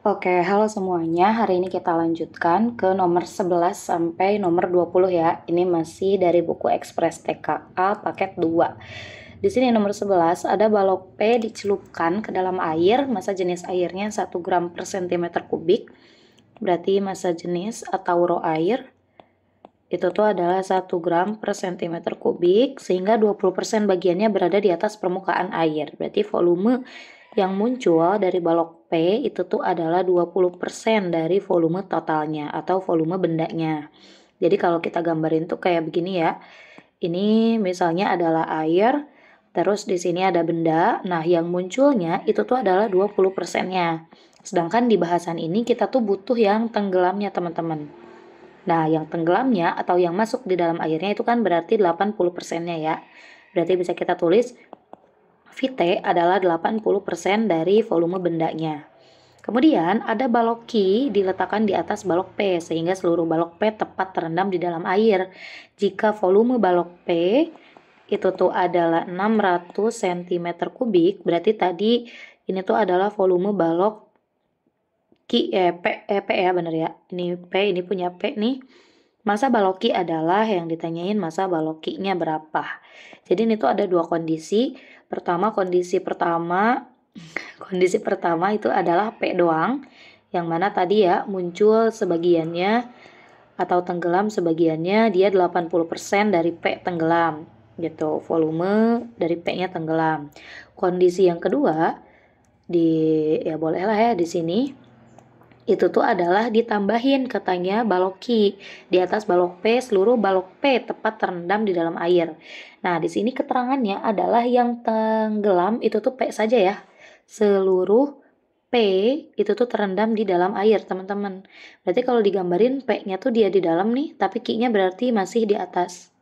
Oke, halo semuanya. Hari ini kita lanjutkan ke nomor 11 sampai nomor 20 ya. Ini masih dari buku Ekspres TKA paket 2. Di sini nomor 11 ada balok P dicelupkan ke dalam air, massa jenis airnya 1 gram per cm kubik. Berarti massa jenis atau rho air itu tuh adalah 1 gram per cm kubik, sehingga 20% bagiannya berada di atas permukaan air. Berarti volume yang muncul dari balok P itu tuh adalah 20% dari volume totalnya atau volume bendanya. Jadi kalau kita gambarin tuh kayak begini ya. Ini misalnya adalah air, terus di sini ada benda. Nah, yang munculnya itu tuh adalah 20%-nya. Sedangkan di bahasan ini kita tuh butuh yang tenggelamnya, teman-teman. Nah, yang tenggelamnya atau yang masuk di dalam airnya itu kan berarti 80%-nya ya. Berarti bisa kita tulis Vt adalah 80% dari volume bendanya. Kemudian ada balok Q diletakkan di atas balok P sehingga seluruh balok P tepat terendam di dalam air. Jika volume balok P itu tuh adalah 600 cm kubik, berarti tadi ini tuh adalah volume balok P ya bener ya. Ini P, ini punya P nih. Massa balok Q adalah yang ditanyain massa balok Q-nya berapa. Jadi ini tuh ada dua kondisi. Kondisi pertama itu adalah P doang. Yang mana tadi ya muncul sebagiannya atau tenggelam sebagiannya, dia 80% dari P tenggelam gitu. Volume dari P-nya tenggelam. Kondisi yang kedua ya bolehlah ya di sini itu tuh adalah ditambahin katanya balok Q di atas balok P, seluruh balok P tepat terendam di dalam air. Nah, di sini keterangannya adalah yang tenggelam itu tuh P saja ya. Seluruh P itu tuh terendam di dalam air, teman-teman. Berarti kalau digambarin P-nya tuh dia di dalam nih, tapi Q-nya berarti masih di atas.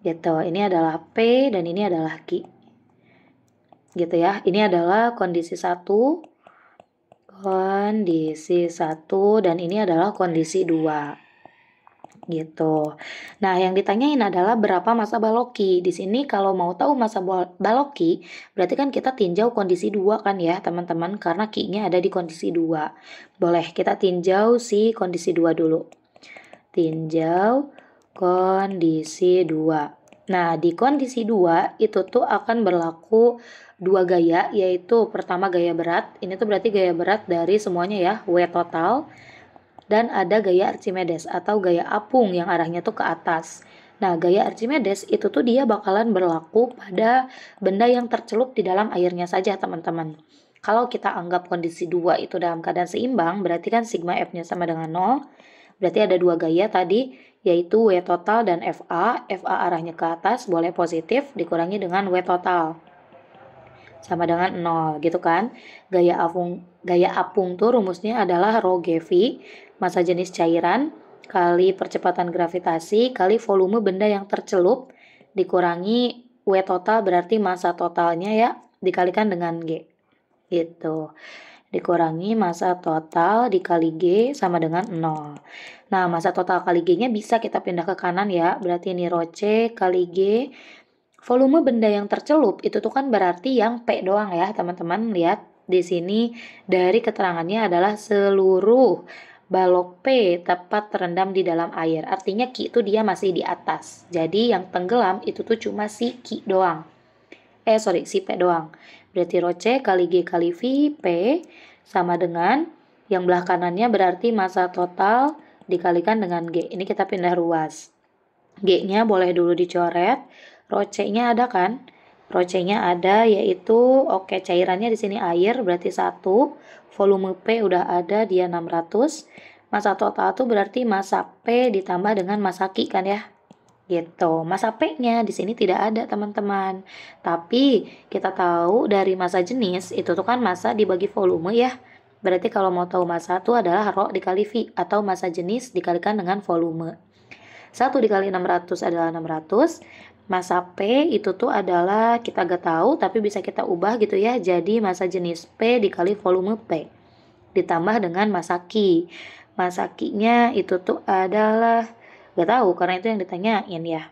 Gitu. Ini adalah P dan ini adalah Q. Gitu ya. Ini adalah kondisi 1. Kondisi 1 dan ini adalah kondisi 2. Gitu. Nah, yang ditanyain adalah berapa massa balok Q. Di sini kalau mau tahu massa balok Q, berarti kan kita tinjau kondisi 2 kan ya, teman-teman, karena Q-nya ada di kondisi 2. Boleh kita tinjau si kondisi 2 dulu. Tinjau kondisi 2. Nah, di kondisi 2 itu tuh akan berlaku dua gaya, yaitu pertama gaya berat. Ini tuh berarti gaya berat dari semuanya ya, W total. Dan ada gaya Archimedes atau gaya apung yang arahnya tuh ke atas. Nah, gaya Archimedes itu tuh dia bakalan berlaku pada benda yang tercelup di dalam airnya saja, teman-teman. Kalau kita anggap kondisi 2 itu dalam keadaan seimbang, berarti kan sigma F-nya sama dengan 0. Berarti ada dua gaya tadi, yaitu W total dan FA. FA arahnya ke atas, boleh positif, dikurangi dengan W total. Sama dengan 0, gitu kan. Gaya apung tuh rumusnya adalah rho GV, massa jenis cairan, kali percepatan gravitasi, kali volume benda yang tercelup, dikurangi W total berarti massa totalnya ya, dikalikan dengan G. Gitu. Dikurangi massa total dikali G sama dengan 0. Nah, massa total kali G-nya bisa kita pindah ke kanan ya. Berarti ini rho C kali G. Volume benda yang tercelup itu tuh kan berarti yang P doang ya, teman-teman. Lihat di sini dari keterangannya adalah seluruh balok P tepat terendam di dalam air. Artinya Q itu dia masih di atas. Jadi yang tenggelam itu tuh cuma si Q doang. Si P doang. Berarti rho C kali G kali V, P sama dengan yang belah kanannya berarti massa total dikalikan dengan G. Ini kita pindah ruas. G-nya boleh dulu dicoret. Rho C-nya ada kan? Rho C-nya ada yaitu cairannya di sini air berarti 1. Volume P udah ada dia 600. Massa total itu berarti massa P ditambah dengan massa Q kan ya? Gitu. Massa P-nya di sini tidak ada, teman-teman. Tapi kita tahu dari massa jenis itu tuh kan massa dibagi volume ya. Berarti kalau mau tahu massa itu adalah rho dikali V atau massa jenis dikalikan dengan volume. 1 dikali 600 adalah 600. Massa P itu tuh adalah kita gak tahu tapi bisa kita ubah gitu ya. Jadi massa jenis P dikali volume P. Ditambah dengan massa Q. Massa Q-nya itu tuh adalah gak tahu karena itu yang ditanyain ya.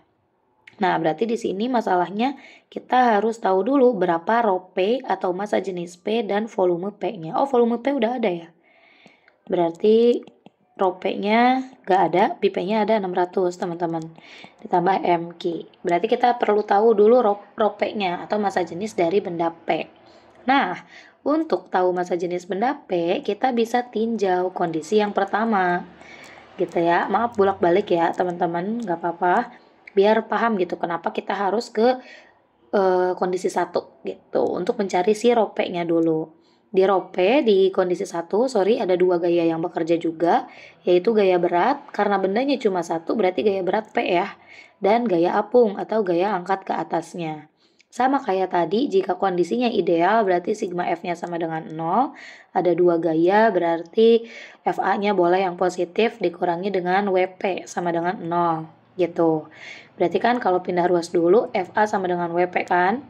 Nah, berarti di sini masalahnya kita harus tahu dulu berapa rho P atau massa jenis P dan volume P-nya. Oh, volume P udah ada ya. Berarti rho P-nya nggak ada, P-nya ada 600 teman-teman. Ditambah MQ. Berarti kita perlu tahu dulu rho P-nya atau massa jenis dari benda P. Nah, untuk tahu massa jenis benda P, kita bisa tinjau kondisi yang pertama. Gitu ya, maaf bolak-balik ya teman-teman, nggak apa-apa. Biar paham gitu kenapa kita harus ke kondisi 1 gitu, untuk mencari si rho P-nya dulu. Di rho P di kondisi 1, ada 2 gaya yang bekerja juga, yaitu gaya berat, karena bendanya cuma 1 berarti gaya berat P ya, dan gaya apung atau gaya angkat ke atasnya. Sama kayak tadi, jika kondisinya ideal berarti sigma F-nya sama dengan 0, ada 2 gaya berarti FA-nya boleh yang positif dikurangi dengan WP sama dengan 0 gitu. Berarti kan kalau pindah ruas dulu FA sama dengan WP kan.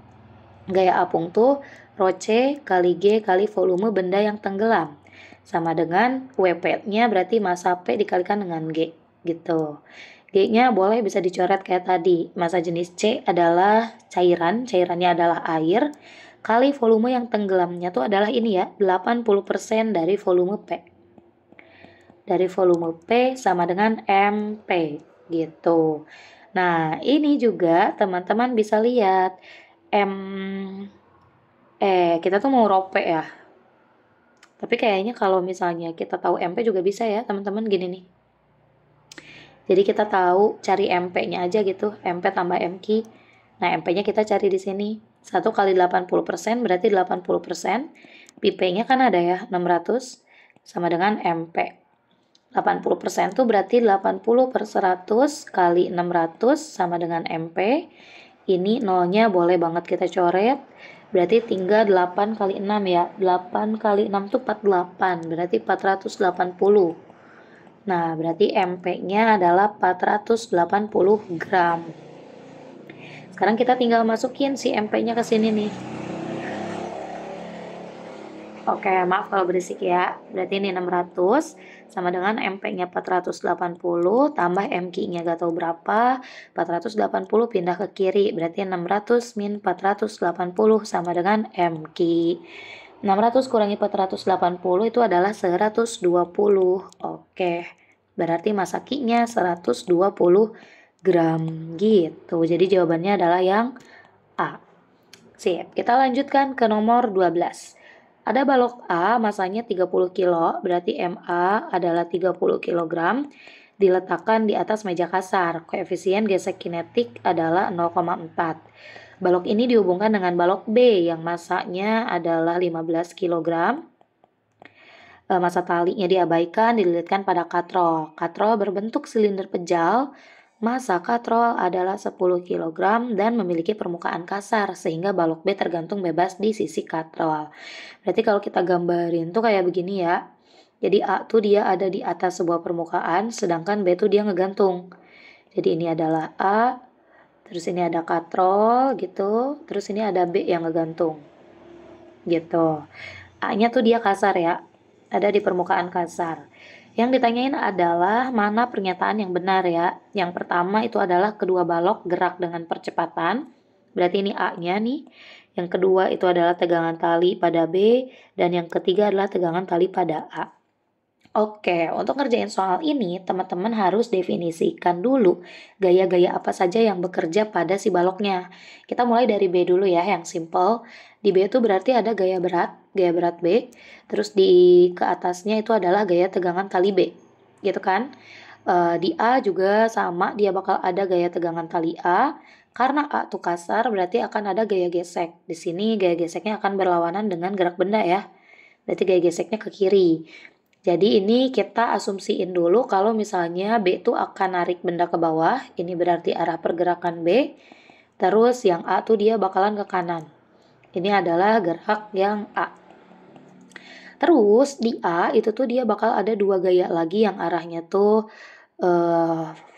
Gaya apung tuh rho C kali G kali volume benda yang tenggelam. Sama dengan WP-nya berarti massa P dikalikan dengan G gitu. G-nya boleh bisa dicoret kayak tadi. Massa jenis C adalah cairan, cairannya adalah air, kali volume yang tenggelamnya tuh adalah ini ya, 80% dari volume P. Dari volume P sama dengan MP gitu. Nah, ini juga teman-teman bisa lihat kita tuh mau rho P ya. Tapi kayaknya kalau misalnya kita tahu MP juga bisa ya, teman-teman, gini nih. Jadi kita tahu cari MP-nya aja gitu, MP tambah MQ. Nah, MP-nya kita cari di sini. 1 kali 80% berarti 80%. P-nya kan ada ya, 600 sama dengan MP. 80% tuh berarti 80 per 100 kali 600 sama dengan MP. Ini nolnya boleh banget kita coret. Berarti tinggal 8 kali 6 ya. 8 kali 6 tuh 48. Berarti 480. Nah, berarti MP-nya adalah 480 gram. Sekarang kita tinggal masukin si MP-nya ke sini nih. Oke, maaf kalau berisik ya. Berarti ini 600 sama dengan MP-nya 480 tambah MQ-nya gak tahu berapa. 480 pindah ke kiri. Berarti 600 min 480 sama dengan MQ. 600 kurangi 480 itu adalah 120. Oke, berarti massa Q-nya 120 gram gitu. Jadi jawabannya adalah yang A. Sip, kita lanjutkan ke nomor 12. Ada balok A, masanya 30 kilo, berarti MA adalah 30 kg, diletakkan di atas meja kasar. Koefisien gesek kinetik adalah 0,4. Balok ini dihubungkan dengan balok B yang masanya adalah 15 kg. Massa talinya diabaikan, dililitkan pada katrol. Katrol berbentuk silinder pejal. Massa katrol adalah 10 kg dan memiliki permukaan kasar sehingga balok B tergantung bebas di sisi katrol. Berarti kalau kita gambarin tuh kayak begini ya. Jadi A tuh dia ada di atas sebuah permukaan, sedangkan B tuh dia ngegantung. Jadi ini adalah A, terus ini ada katrol gitu, terus ini ada B yang ngegantung. Gitu. A-nya tuh dia kasar ya, ada di permukaan kasar. Yang ditanyain adalah mana pernyataan yang benar ya. Yang pertama itu adalah kedua balok gerak dengan percepatan. Berarti ini A-nya nih. Yang kedua itu adalah tegangan tali pada B. Dan yang ketiga adalah tegangan tali pada A. Oke, untuk ngerjain soal ini, teman-teman harus definisikan dulu gaya-gaya apa saja yang bekerja pada si baloknya. Kita mulai dari B dulu ya, yang simple. Di B itu berarti ada gaya berat B. Terus di ke atasnya itu adalah gaya tegangan tali B, gitu kan? Di A juga sama, dia bakal ada gaya tegangan tali A. Karena A tuh kasar, berarti akan ada gaya gesek. Di sini gaya geseknya akan berlawanan dengan gerak benda ya. Berarti gaya geseknya ke kiri. Jadi ini kita asumsiin dulu kalau misalnya B itu akan narik benda ke bawah, ini berarti arah pergerakan B. Terus yang A tuh dia bakalan ke kanan. Ini adalah gerak yang A. Terus di A itu tuh dia bakal ada dua gaya lagi yang arahnya tuh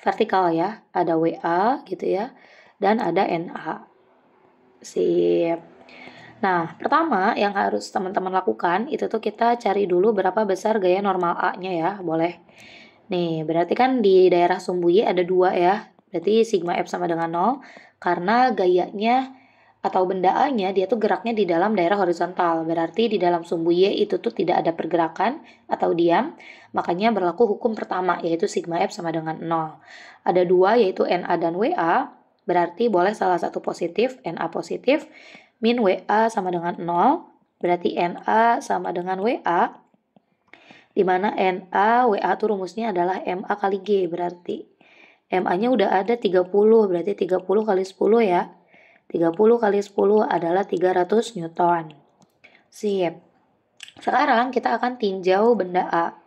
vertikal ya. Ada WA gitu ya, dan ada NA. Sip. Nah, pertama yang harus teman-teman lakukan itu tuh kita cari dulu berapa besar gaya normal A-nya ya, boleh. Nih, berarti kan di daerah sumbu Y ada 2 ya, berarti sigma F sama dengan 0, karena gayanya atau benda A-nya dia tuh geraknya di dalam daerah horizontal. Berarti di dalam sumbu Y itu tuh tidak ada pergerakan atau diam, makanya berlaku hukum pertama yaitu sigma F sama dengan 0. Ada dua yaitu NA dan WA, berarti boleh salah satu positif, NA positif, min WA sama dengan 0, berarti NA sama dengan WA, di mana NA, WA tuh rumusnya adalah MA kali G berarti. MA-nya udah ada 30, berarti 30 kali 10 ya. 30 kali 10 adalah 300 Newton. Sip. Sekarang kita akan tinjau benda A.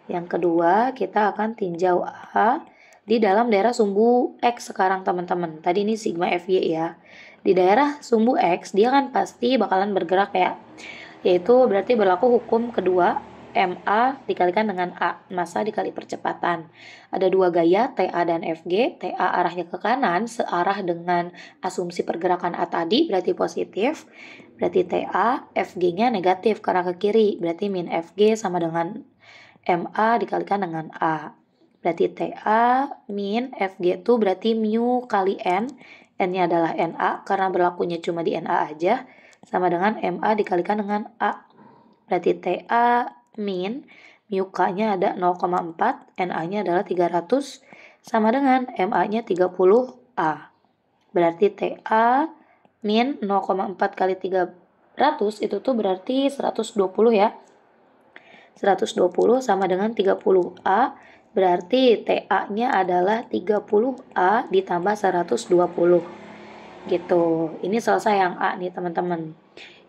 Yang kedua, kita akan tinjau A di dalam daerah sumbu X sekarang teman-teman. Tadi ini sigma FY ya. Di daerah sumbu X, dia kan pasti bakalan bergerak ya. Yaitu berarti berlaku hukum kedua, MA dikalikan dengan A, massa dikali percepatan. Ada dua gaya, TA dan FG. TA arahnya ke kanan, searah dengan asumsi pergerakan A tadi, berarti positif. Berarti TA, FG-nya negatif karena ke kiri, berarti min FG sama dengan MA dikalikan dengan A. Berarti TA min FG itu berarti mu kali N. N-nya adalah NA, karena berlakunya cuma di NA aja, sama dengan MA dikalikan dengan A. Berarti TA min mu K-nya ada 0,4, NA-nya adalah 300, sama dengan MA-nya 30A. Berarti TA min 0,4 kali 300 itu tuh berarti 120 ya. 120 sama dengan 30A, berarti TA-nya adalah 30A ditambah 120. Gitu. Ini selesai yang A nih teman-teman.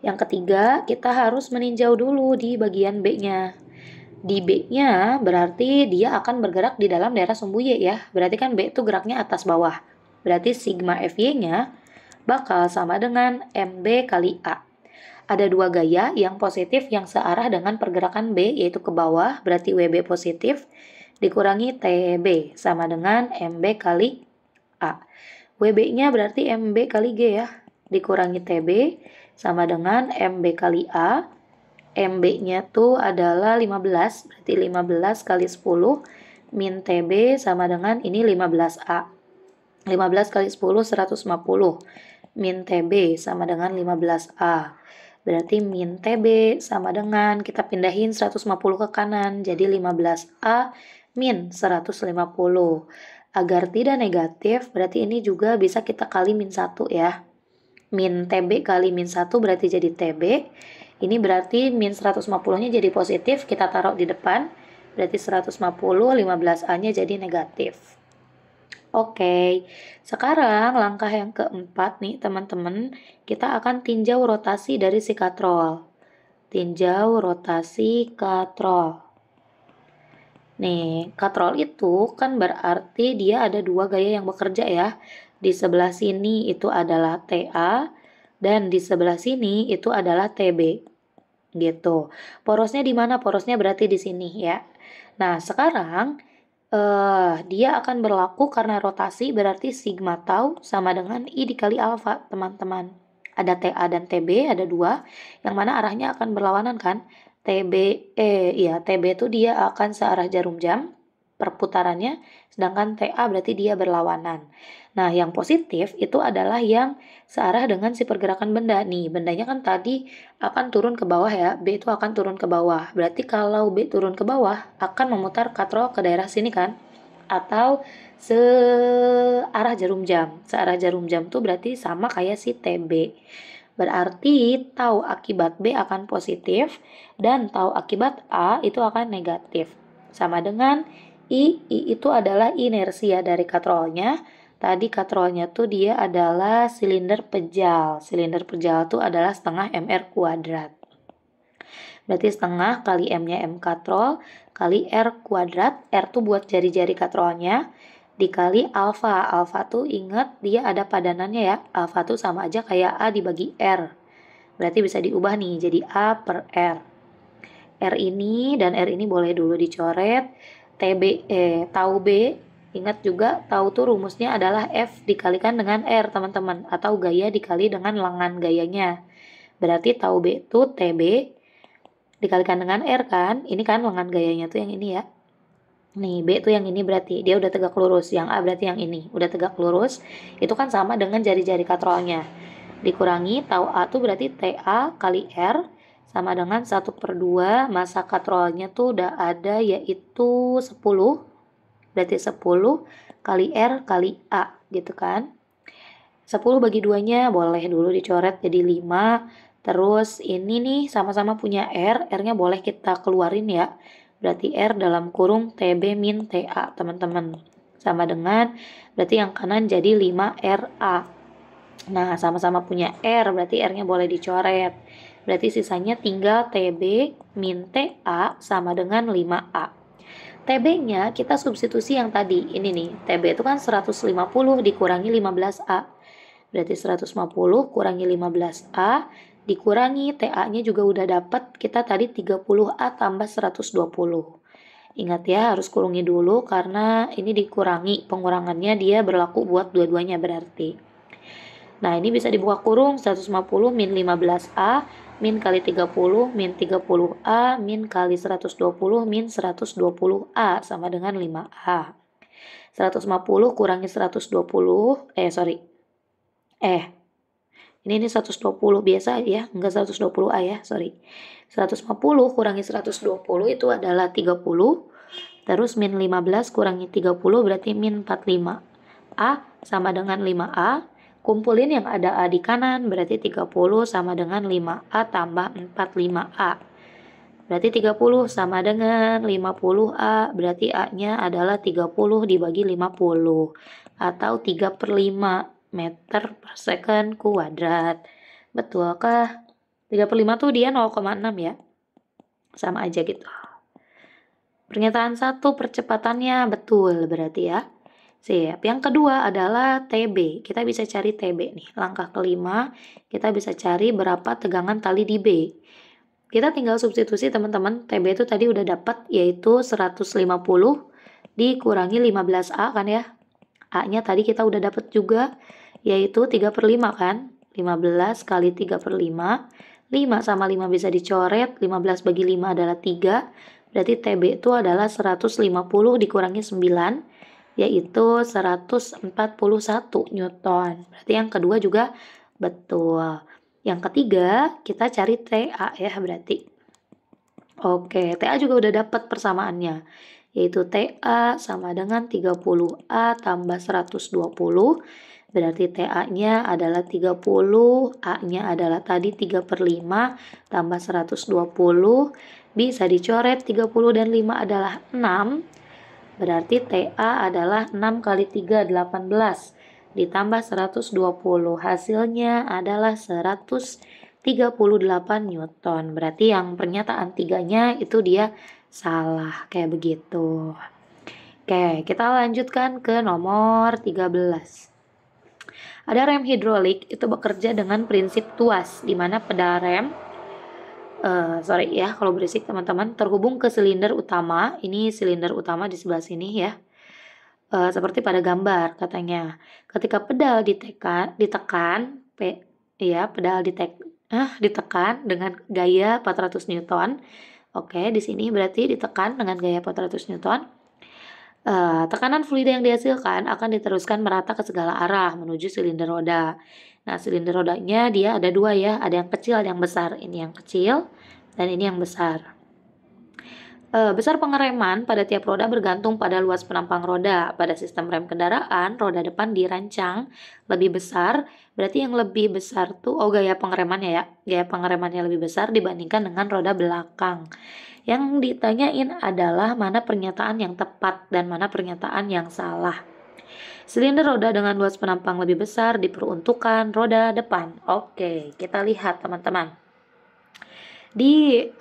Yang ketiga, kita harus meninjau dulu di bagian B-nya. Di B-nya berarti dia akan bergerak di dalam daerah sumbu Y ya. Berarti kan B itu geraknya atas bawah. Berarti sigma FY-nya bakal sama dengan MB kali A. Ada dua gaya, yang positif yang searah dengan pergerakan B yaitu ke bawah, berarti WB positif, dikurangi TB sama dengan MB kali A. WB-nya berarti MB kali G ya, dikurangi TB sama dengan MB kali A. MB-nya tuh adalah 15, berarti 15 kali 10 min TB sama dengan ini 15A. 15 kali 10 150 min TB sama dengan 15A. Berarti min TB sama dengan kita pindahin 150 ke kanan jadi 15A min 150. Agar tidak negatif berarti ini juga bisa kita kali min 1 ya. Min TB kali min 1 berarti jadi TB. Ini berarti min 150-nya jadi positif, kita taruh di depan. Berarti 150, 15A-nya jadi negatif. Oke, sekarang langkah yang keempat nih teman-teman, kita akan tinjau rotasi dari si katrol. Tinjau rotasi katrol. Nih, katrol itu kan berarti dia ada dua gaya yang bekerja ya. Di sebelah sini itu adalah TA, dan di sebelah sini itu adalah TB. Gitu. Porosnya di mana? Porosnya berarti di sini ya. Nah, sekarang dia akan berlaku karena rotasi, berarti sigma tau sama dengan I dikali alfa teman-teman. Ada TA dan TB, ada dua, yang mana arahnya akan berlawanan kan. TB itu dia akan searah jarum jam perputarannya, sedangkan TA berarti dia berlawanan. Nah, yang positif itu adalah yang searah dengan si pergerakan benda. Nih, bendanya kan tadi akan turun ke bawah ya, B itu akan turun ke bawah. Berarti kalau B turun ke bawah, akan memutar katrol ke daerah sini kan? Atau searah jarum jam. Searah jarum jam tuh berarti sama kayak si TB. Berarti tau akibat B akan positif, dan tau akibat A itu akan negatif. Sama dengan I itu adalah inersia dari katrolnya. Tadi katrolnya tuh dia adalah silinder pejal. Silinder pejal tuh adalah setengah MR kuadrat. Berarti setengah kali M-nya M katrol kali R kuadrat. R tuh buat jari-jari katrolnya. Dikali alfa. Alfa tuh ingat dia ada padanannya ya. Alfa tuh sama aja kayak A dibagi R. Berarti bisa diubah nih jadi A per R. R ini dan R ini boleh dulu dicoret. Tau B, ingat juga tau tuh rumusnya adalah F dikalikan dengan R teman-teman, atau gaya dikali dengan lengan gayanya. Berarti tau B itu TB dikalikan dengan R kan, ini kan lengan gayanya tuh yang ini ya. Nih B tuh yang ini berarti dia udah tegak lurus, yang A berarti yang ini udah tegak lurus, itu kan sama dengan jari-jari katrolnya. dikurangi tau A tuh berarti TA kali R sama dengan 1/2 massa katrolnya tuh udah ada yaitu 10, berarti 10 kali R kali A gitu kan. 10 bagi 2-nya boleh dulu dicoret jadi 5. Terus ini nih sama-sama punya R, R-nya boleh kita keluarin ya. Berarti R dalam kurung TB min TA teman-teman. Sama dengan, berarti yang kanan jadi 5RA. Nah sama-sama punya R, berarti R-nya boleh dicoret. Berarti sisanya tinggal TB min TA sama dengan 5A. TB-nya kita substitusi yang tadi, ini nih, TB itu kan 150 dikurangi 15A. Berarti 150 kurangi 15A, dikurangi TA-nya juga udah dapat, kita tadi 30A tambah 120. Ingat ya, harus kurangi dulu karena ini dikurangi, pengurangannya dia berlaku buat dua-duanya berarti. Nah, ini bisa dibuka kurung 150 min 15A, min kali 30, min 30A, min kali 120, min 120A sama dengan 5A. 150 kurangi 120, ini 120 biasa ya, enggak 120A ya, sorry. 150 kurangi 120 itu adalah 30, terus min 15 kurangi 30 berarti min 45. A sama dengan 5A, kumpulin yang ada A di kanan, berarti 30 sama dengan 5A tambah 45A. Berarti 30 sama dengan 50A, berarti A-nya adalah 30 dibagi 50, atau 3/5 meter per second kuadrat. Betulkah? 3/5 tuh dia 0,6 ya. Sama aja gitu. Pernyataan 1 percepatannya betul berarti ya. Siap. Yang kedua adalah TB. Kita bisa cari TB nih. Langkah kelima, kita bisa cari berapa tegangan tali di B. Kita tinggal substitusi teman-teman. TB itu tadi udah dapat yaitu 150 dikurangi 15A kan ya. A-nya tadi kita udah dapat juga yaitu 3/5 kan. 15 kali 3/5. 5 sama 5 bisa dicoret. 15 bagi 5 adalah 3. Berarti TB itu adalah 150 dikurangi 9 yaitu 141 Newton. Berarti yang kedua juga betul. Yang ketiga kita cari TA ya berarti. Oke, TA juga udah dapat persamaannya. Yaitu TA sama dengan 30A tambah 120. Berarti TA-nya adalah 30, A-nya adalah tadi 3/5 tambah 120. Bisa dicoret 30 dan 5 adalah 6. Berarti TA adalah 6 kali 3, 18. Ditambah 120. Hasilnya adalah 138 Newton. Berarti yang pernyataan 3-nya itu dia salah. Kayak begitu. Oke, kita lanjutkan ke nomor 13. Ada rem hidrolik itu bekerja dengan prinsip tuas, di mana pedal rem kalau berisik teman-teman, terhubung ke silinder utama. Ini silinder utama di sebelah sini ya. Seperti pada gambar katanya. Ketika pedal ditekan dengan gaya 400 Newton. Oke, di sini berarti ditekan dengan gaya 400 Newton. Tekanan fluida yang dihasilkan akan diteruskan merata ke segala arah menuju silinder roda. Nah, silinder rodanya dia ada dua ya, ada yang kecil, ada yang besar. Ini yang kecil dan ini yang besar. Besar pengereman pada tiap roda bergantung pada luas penampang roda. Pada sistem rem kendaraan, roda depan dirancang lebih besar, berarti yang lebih besar tuh gaya pengeremannya ya. Gaya pengeremannya lebih besar dibandingkan dengan roda belakang. Yang ditanyain adalah mana pernyataan yang tepat dan mana pernyataan yang salah. Silinder roda dengan luas penampang lebih besar diperuntukkan roda depan. Oke, kita lihat teman-teman. Ini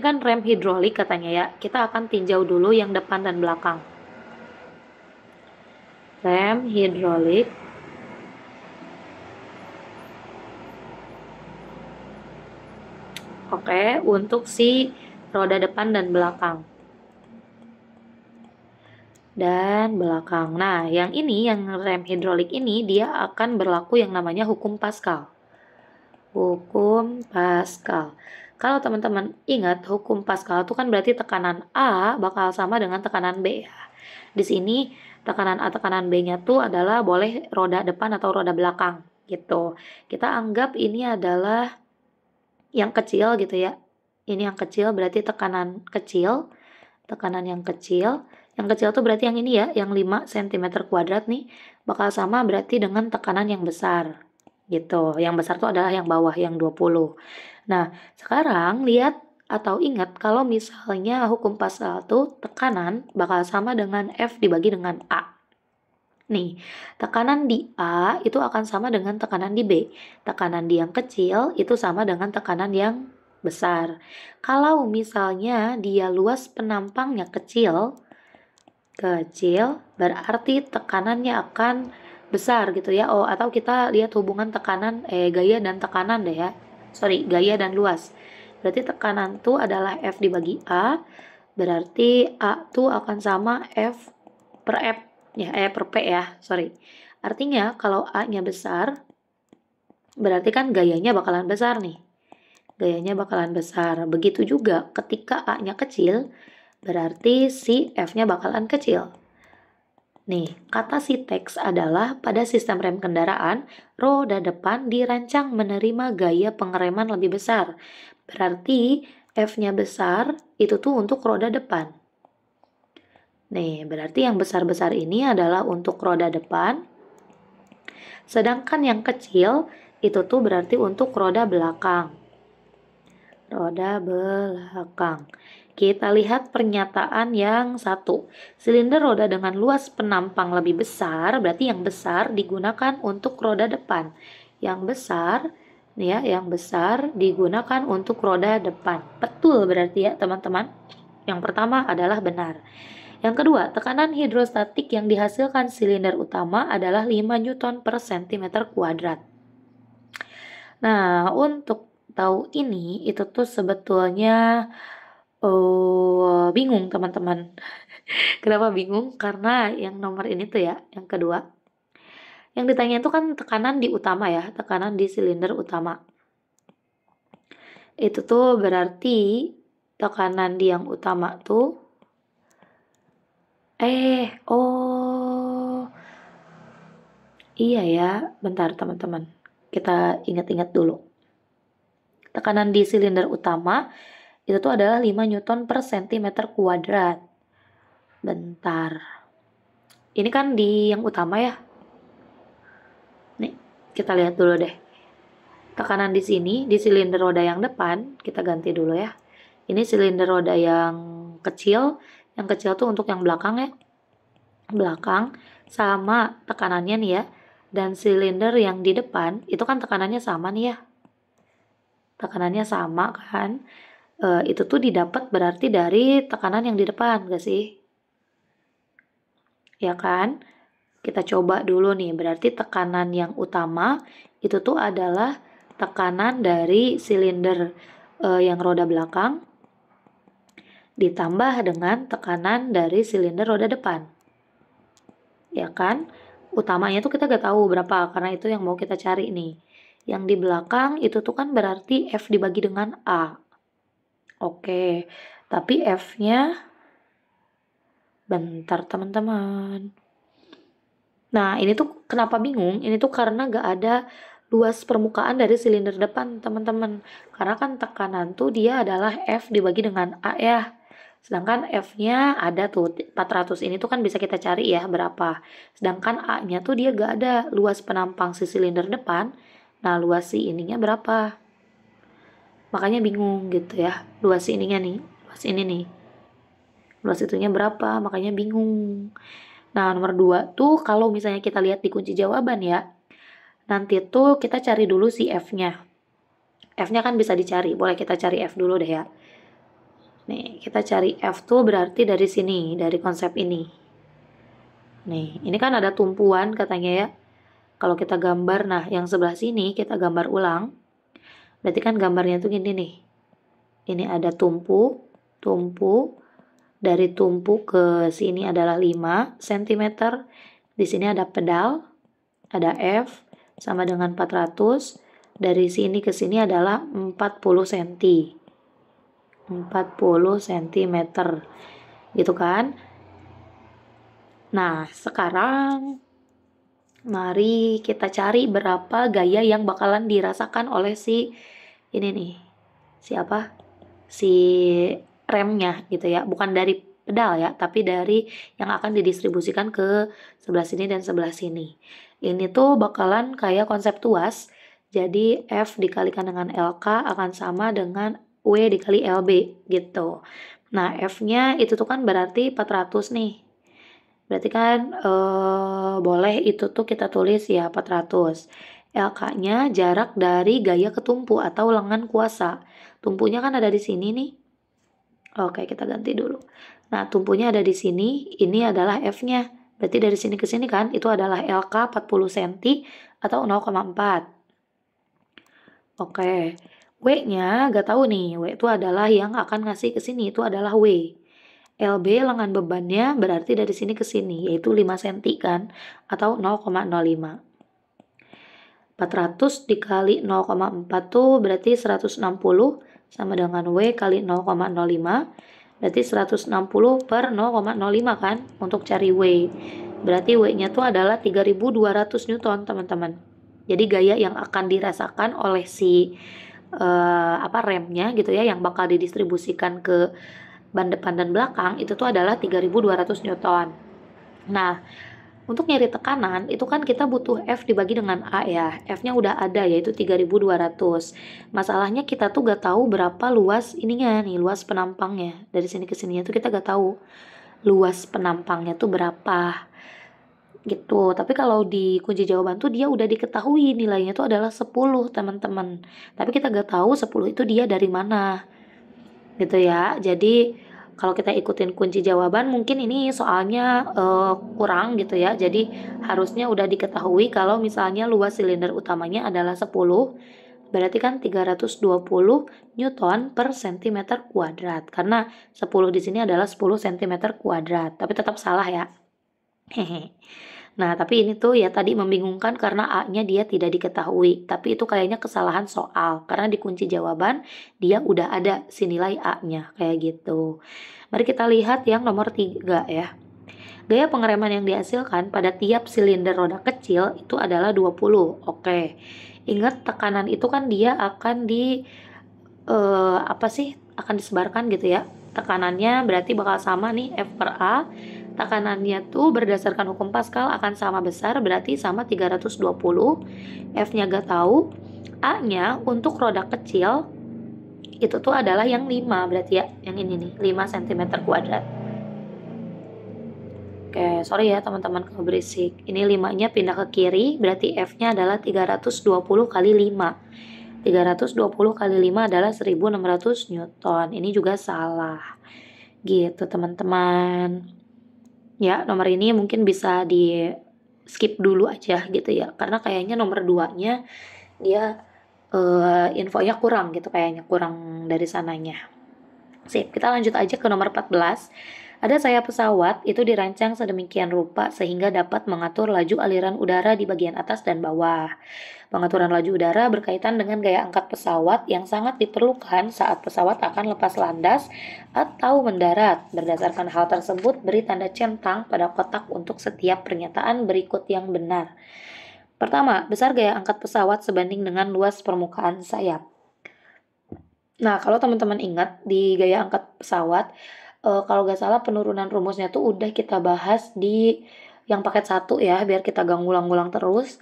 kan rem hidrolik katanya ya. Kita akan tinjau dulu yang depan dan belakang. Rem hidrolik. Oke, untuk si roda depan dan belakang. Nah, yang rem hidrolik ini dia akan berlaku yang namanya hukum Pascal. Hukum Pascal. Kalau teman-teman ingat hukum Pascal itu kan berarti tekanan A bakal sama dengan tekanan B ya. Di sini tekanan A tekanan B-nya tuh adalah boleh roda depan atau roda belakang. gitu. Kita anggap ini adalah yang kecil gitu ya. Ini yang kecil berarti tekanan kecil, tekanan yang kecil. Yang kecil tuh berarti yang ini ya, yang 5 cm kuadrat nih, bakal sama berarti dengan tekanan yang besar gitu. Yang besar tuh adalah yang bawah, yang 20. Nah, sekarang lihat atau ingat kalau misalnya hukum Pascal tuh tekanan bakal sama dengan F dibagi dengan A. Nih, tekanan di A itu akan sama dengan tekanan di B. Tekanan di yang kecil itu sama dengan tekanan yang besar. Kalau misalnya dia luas penampangnya kecil, berarti tekanannya akan besar gitu ya. Oh, atau kita lihat hubungan tekanan gaya dan tekanan deh ya. Sorry, gaya dan luas. Berarti tekanan tuh adalah F dibagi A, berarti A tuh akan sama F per F ya, per P ya, sorry. Artinya kalau A-nya besar, berarti kan gayanya bakalan besar nih. Gayanya bakalan besar. Begitu juga ketika A-nya kecil, berarti si F-nya bakalan kecil. Nih, kata si teks adalah pada sistem rem kendaraan, roda depan dirancang menerima gaya pengereman lebih besar. Berarti F-nya besar, itu tuh untuk roda depan. Nih, berarti yang besar-besar ini adalah untuk roda depan, sedangkan yang kecil itu tuh berarti untuk roda belakang. Roda belakang. Kita lihat pernyataan yang satu. Silinder roda dengan luas penampang lebih besar, berarti yang besar digunakan untuk roda depan. Yang besar, nih ya, yang besar digunakan untuk roda depan. Betul berarti ya teman-teman. Yang pertama adalah benar. Yang kedua, tekanan hidrostatik yang dihasilkan silinder utama adalah 5 Newton per cm kuadrat. Nah, untuk tahu ini, itu tuh sebetulnya bingung teman-teman. Kenapa bingung? Karena yang nomor ini tuh ya, yang kedua. Yang ditanya itu kan tekanan di utama ya, tekanan di silinder utama. Itu tuh berarti tekanan di yang utama tuh iya ya, bentar teman-teman. Kita ingat-ingat dulu. Tekanan di silinder utama itu tuh adalah 5 Newton per cm kuadrat. Bentar. Ini kan di yang utama ya. Nih, kita lihat dulu deh. Tekanan di sini, di silinder roda yang depan, kita ganti dulu ya. Ini silinder roda yang kecil. Yang kecil tuh untuk yang belakang ya. Belakang sama tekanannya nih ya. Dan silinder yang di depan, itu kan tekanannya sama nih ya. Tekanannya sama kan. Itu tuh didapat berarti dari tekanan yang di depan, gak sih? Ya kan? Kita coba dulu nih, berarti tekanan yang utama itu tuh adalah tekanan dari silinder yang roda belakang ditambah dengan tekanan dari silinder roda depan. Ya kan? Utamanya tuh kita gak tahu berapa, karena itu yang mau kita cari nih. Yang di belakang itu tuh kan berarti F dibagi dengan A. Oke, tapi F-nya bentar teman-teman. Nah, ini tuh kenapa bingung? Ini tuh karena gak ada luas permukaan dari silinder depan, teman-teman. Karena kan tekanan tuh dia adalah F dibagi dengan A ya. Sedangkan F-nya ada tuh, 400 ini tuh kan bisa kita cari ya berapa. Sedangkan A-nya tuh dia gak ada luas penampang si silinder depan. Nah, luas si ininya berapa? Makanya bingung gitu ya. Luas si ininya nih, luas ini nih. Luas itunya berapa? Makanya bingung. Nah, nomor 2 tuh kalau misalnya kita lihat di kunci jawaban ya, nanti tuh kita cari dulu si F-nya. F-nya kan bisa dicari, boleh kita cari F dulu deh ya. Nih, kita cari F tuh berarti dari sini, dari konsep ini. Nih, ini kan ada tumpuan katanya ya. Kalau kita gambar, nah yang sebelah sini kita gambar ulang. Berarti kan gambarnya tuh gini nih. Ini ada tumpu, dari tumpu ke sini adalah 5 cm. Di sini ada pedal, ada F sama dengan 400. Dari sini ke sini adalah 40 cm. 40 cm. Gitu kan? Nah, sekarang Mari kita cari berapa gaya yang bakalan dirasakan oleh si ini nih. Siapa? Si remnya gitu ya. Bukan dari pedal ya, tapi dari yang akan didistribusikan ke sebelah sini dan sebelah sini. Ini tuh bakalan kayak konsep tuas. Jadi F dikalikan dengan LK akan sama dengan W dikali LB gitu. Nah, F-nya itu tuh kan berarti 400 nih. Berarti kan boleh itu tuh kita tulis ya 400. LK-nya jarak dari gaya ke tumpu atau lengan kuasa. Tumpunya kan ada di sini nih. Oke, kita ganti dulu. Nah, tumpunya ada di sini, ini adalah F-nya. Berarti dari sini ke sini kan, itu adalah LK 40 cm atau 0,4. Oke, W-nya gak tahu nih, W itu adalah yang akan ngasih ke sini, itu adalah W. LB lengan bebannya berarti dari sini ke sini, yaitu 5 cm kan, atau 0,05. 400 dikali 0,4 tuh berarti 160 sama dengan W kali 0,05. Berarti 160 per 0,05 kan untuk cari W. Berarti W-nya tuh adalah 3200 Newton teman-teman. Jadi gaya yang akan dirasakan oleh si remnya gitu ya, yang bakal didistribusikan ke ban depan dan belakang itu tuh adalah 3200 Newton. Nah, untuk nyari tekanan itu kan kita butuh F dibagi dengan A ya. F-nya udah ada yaitu 3200. Masalahnya kita tuh gak tahu berapa luas ininya nih, luas penampangnya. Dari sini ke sininya tuh kita gak tahu luas penampangnya tuh berapa. Gitu. Tapi kalau di kunci jawaban tuh dia udah diketahui nilainya tuh adalah 10, teman-teman. Tapi kita gak tahu 10 itu dia dari mana. Gitu ya. Jadi kalau kita ikutin kunci jawaban mungkin ini soalnya kurang gitu ya. Jadi harusnya udah diketahui kalau misalnya luas silinder utamanya adalah 10, berarti kan 320 Newton per cm kuadrat. Karena 10 di sini adalah 10 cm kuadrat. Tapi tetap salah ya. Hehe. Nah, tapi ini tuh ya tadi membingungkan karena A-nya dia tidak diketahui. Tapi itu kayaknya kesalahan soal. Karena di kunci jawaban dia udah ada si nilai A-nya. Kayak gitu. Mari kita lihat yang nomor 3 ya. Gaya pengereman yang dihasilkan pada tiap silinder roda kecil itu adalah 20. Oke. Ingat tekanan itu kan dia akan akan disebarkan gitu ya. Tekanannya berarti bakal sama nih F per A. Tekanannya tuh berdasarkan hukum Pascal akan sama besar, berarti sama 320. F-nya gak tahu. A-nya untuk roda kecil itu tuh adalah yang 5, berarti ya yang ini nih 5 cm kuadrat. Oke, sorry ya teman-teman kalau berisik. Ini 5-nya pindah ke kiri, berarti F-nya adalah 320 kali 5. 320 kali 5 adalah 1600 Newton. Ini juga salah. Gitu teman-teman. Ya, nomor ini mungkin bisa di skip dulu aja gitu ya. Karena kayaknya nomor 2-nya dia infonya kurang gitu, kayaknya kurang dari sananya. Sip, kita lanjut aja ke nomor 14. Ada sayap pesawat itu dirancang sedemikian rupa sehingga dapat mengatur laju aliran udara di bagian atas dan bawah. Pengaturan laju udara berkaitan dengan gaya angkat pesawat yang sangat diperlukan saat pesawat akan lepas landas atau mendarat. Berdasarkan hal tersebut, beri tanda centang pada kotak untuk setiap pernyataan berikut yang benar. Pertama, besar gaya angkat pesawat sebanding dengan luas permukaan sayap. Nah, kalau teman-teman ingat di gaya angkat pesawat, kalau nggak salah penurunan rumusnya tuh udah kita bahas di yang paket 1 ya, biar kita gak ngulang-ngulang terus.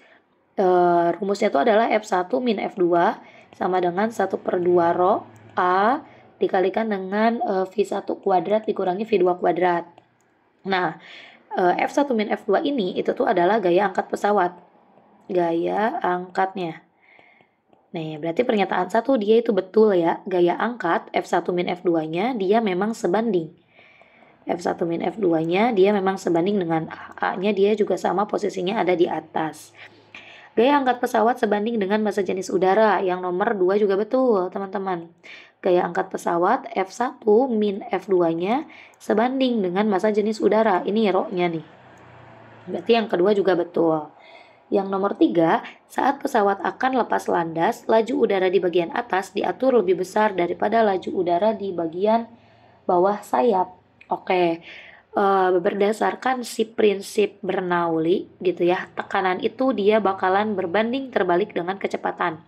Rumusnya itu adalah F1 min F2 sama dengan 1/2 rho A dikalikan dengan V1 kuadrat dikurangi V2 kuadrat. Nah, F1 min F2 ini itu tuh adalah gaya angkat pesawat. Gaya angkatnya. Nah, berarti pernyataan 1 dia itu betul ya. Gaya angkat F1 min F2-nya dia memang sebanding. F1 min F2-nya dia memang sebanding dengan A. A-nya dia juga sama posisinya ada di atas. Gaya angkat pesawat sebanding dengan massa jenis udara. Yang nomor 2 juga betul, teman-teman. Gaya angkat pesawat F1 min F2-nya sebanding dengan massa jenis udara. Ini rho-nya nih. Berarti yang kedua juga betul. Yang nomor 3, saat pesawat akan lepas landas, laju udara di bagian atas diatur lebih besar daripada laju udara di bagian bawah sayap. Oke, berdasarkan si prinsip Bernoulli gitu ya, tekanan itu dia bakalan berbanding terbalik dengan kecepatan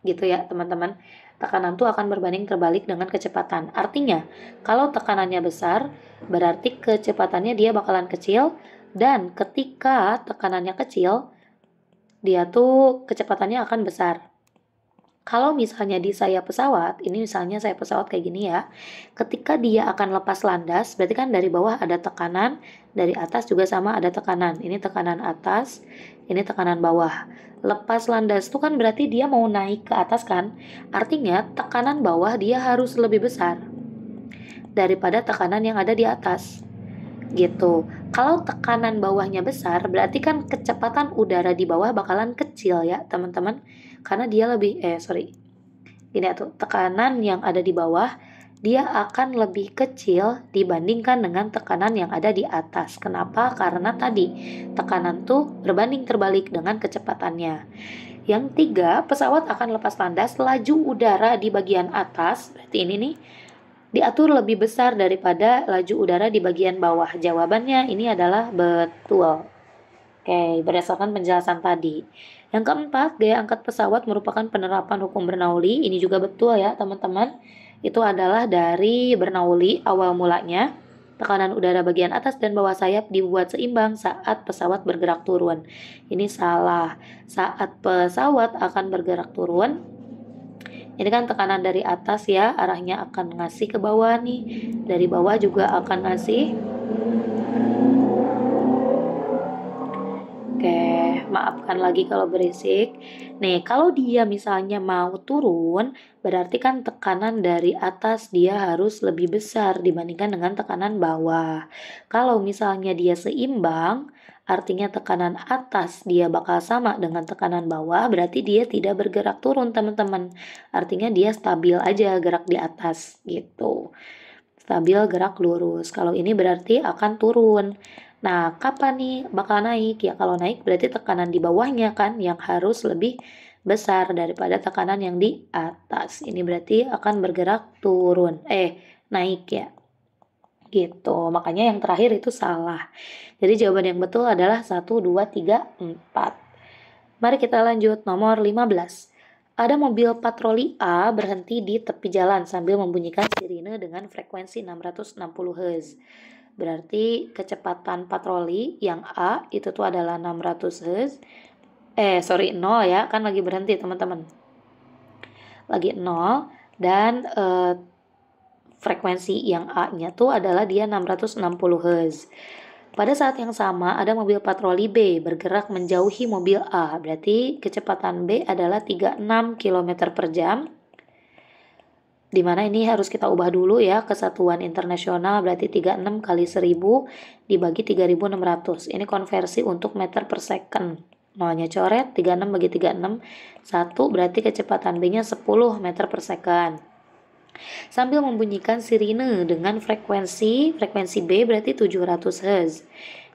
gitu ya teman-teman. Tekanan tuh akan berbanding terbalik dengan kecepatan. Artinya kalau tekanannya besar berarti kecepatannya dia bakalan kecil, dan ketika tekanannya kecil dia tuh kecepatannya akan besar. Kalau misalnya di sayap pesawat, ini misalnya sayap pesawat kayak gini ya, ketika dia akan lepas landas, berarti kan dari bawah ada tekanan, dari atas juga sama ada tekanan. Ini tekanan atas, ini tekanan bawah. Lepas landas itu kan berarti dia mau naik ke atas kan, artinya tekanan bawah dia harus lebih besar daripada tekanan yang ada di atas. Gitu. Kalau tekanan bawahnya besar, berarti kan kecepatan udara di bawah bakalan kecil ya, teman-teman. Karena dia lebih gini ya tuh, tekanan yang ada di bawah dia akan lebih kecil dibandingkan dengan tekanan yang ada di atas. Kenapa? Karena tadi tekanan tuh berbanding terbalik dengan kecepatannya. Yang tiga, pesawat akan lepas landas, laju udara di bagian atas, berarti ini nih, diatur lebih besar daripada laju udara di bagian bawah. Jawabannya ini adalah betul. Oke, berdasarkan penjelasan tadi. Yang keempat, gaya angkat pesawat merupakan penerapan hukum Bernoulli. Ini juga betul ya teman-teman. Itu adalah dari Bernoulli awal mulanya. Tekanan udara bagian atas dan bawah sayap dibuat seimbang saat pesawat bergerak turun. Ini salah. Saat pesawat akan bergerak turun, ini kan tekanan dari atas ya, arahnya akan ngasih ke bawah nih. Dari bawah juga akan ngasih. Oke, maafkan lagi kalau berisik. Nih, kalau dia misalnya mau turun, berarti kan tekanan dari atas dia harus lebih besar dibandingkan dengan tekanan bawah. Kalau misalnya dia seimbang, artinya tekanan atas dia bakal sama dengan tekanan bawah, berarti dia tidak bergerak turun, teman-teman. Artinya dia stabil aja gerak di atas gitu. Stabil gerak lurus. Kalau ini berarti akan turun. Nah, kapan nih bakal naik? Ya kalau naik berarti tekanan di bawahnya kan yang harus lebih besar daripada tekanan yang di atas. Ini berarti akan bergerak turun. Naik ya. Gitu. Makanya yang terakhir itu salah. Jadi jawaban yang betul adalah 1, 2, 3, 4. Mari kita lanjut nomor 15. Ada mobil patroli A berhenti di tepi jalan sambil membunyikan sirine dengan frekuensi 660 Hz. Berarti kecepatan patroli yang A itu tuh adalah 600 Hz. 0 ya, kan lagi berhenti teman-teman. Lagi 0 dan frekuensi yang A-nya tuh adalah dia 660 Hz. Pada saat yang sama ada mobil patroli B bergerak menjauhi mobil A. Berarti kecepatan B adalah 36 km per jam. Dimana ini harus kita ubah dulu ya ke satuan internasional, berarti 36 kali 1000 dibagi 3600. Ini konversi untuk meter per second. Nolnya coret, 36 bagi 36, 1 berarti kecepatan B-nya 10 meter per second. Sambil membunyikan sirine dengan frekuensi B berarti 700 Hz.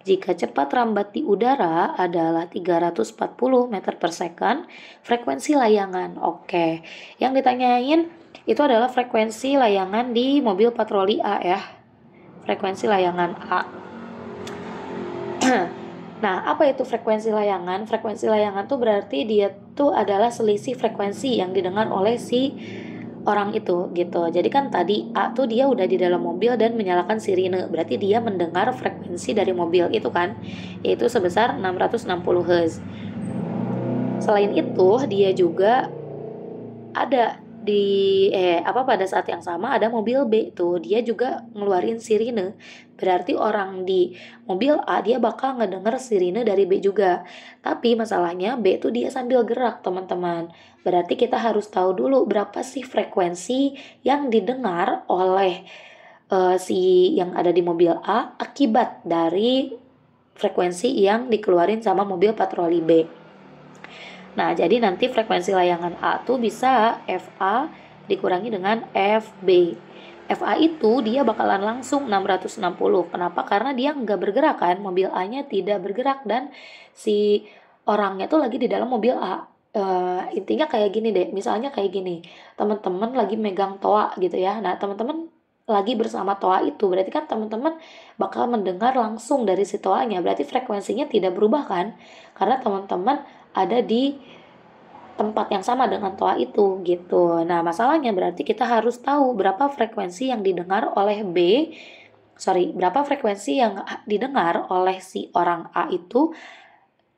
Jika cepat rambat di udara adalah 340 meter per second, frekuensi layangan. Oke, yang ditanyain itu adalah frekuensi layangan di mobil patroli A ya. Frekuensi layangan A. Nah, apa itu frekuensi layangan? Frekuensi layangan tuh berarti dia tuh adalah selisih frekuensi yang didengar oleh si orang itu gitu. Jadi kan tadi A tuh dia udah di dalam mobil dan menyalakan sirine. Berarti dia mendengar frekuensi dari mobil itu kan, yaitu sebesar 660 Hz. Selain itu, dia juga ada pada saat yang sama ada mobil B tuh, dia juga ngeluarin sirine. Berarti orang di mobil A dia bakal ngedenger sirine dari B juga. Tapi masalahnya B tuh dia sambil gerak, teman-teman. Berarti kita harus tahu dulu berapa sih frekuensi yang didengar oleh si yang ada di mobil A akibat dari frekuensi yang dikeluarin sama mobil patroli B. Nah, jadi nanti frekuensi layangan A tuh bisa FA dikurangi dengan FB. FA itu dia bakalan langsung 660. Kenapa? Karena dia nggak bergerak kan, mobil A-nya tidak bergerak dan si orangnya tuh lagi di dalam mobil A. Intinya kayak gini deh, misalnya kayak gini, teman-teman lagi megang toa gitu ya. Nah, teman-teman lagi bersama toa itu, berarti kan teman-teman bakal mendengar langsung dari si toanya, berarti frekuensinya tidak berubah kan, karena teman-teman ada di tempat yang sama dengan toa itu gitu. Nah, masalahnya berarti kita harus tahu berapa frekuensi yang didengar oleh berapa frekuensi yang didengar oleh si orang A itu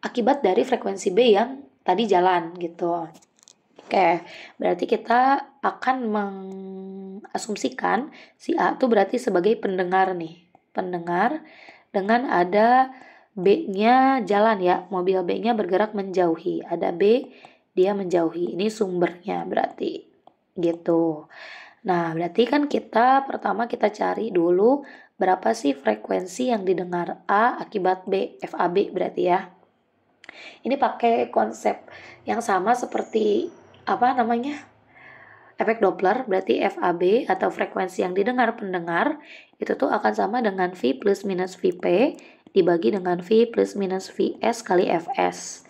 akibat dari frekuensi B yang tadi jalan gitu. Oke, berarti kita akan mengasumsikan si A itu berarti sebagai pendengar nih. Pendengar dengan ada B-nya jalan ya, mobil B-nya bergerak menjauhi. Ada B, dia menjauhi. Ini sumbernya berarti gitu. Nah, berarti kan pertama kita cari dulu berapa sih frekuensi yang didengar A akibat B, FAB berarti ya. Ini pakai konsep yang sama seperti apa namanya? Efek Doppler, berarti FAB atau frekuensi yang didengar pendengar itu tuh akan sama dengan V plus minus VP dibagi dengan V plus minus VS kali Fs.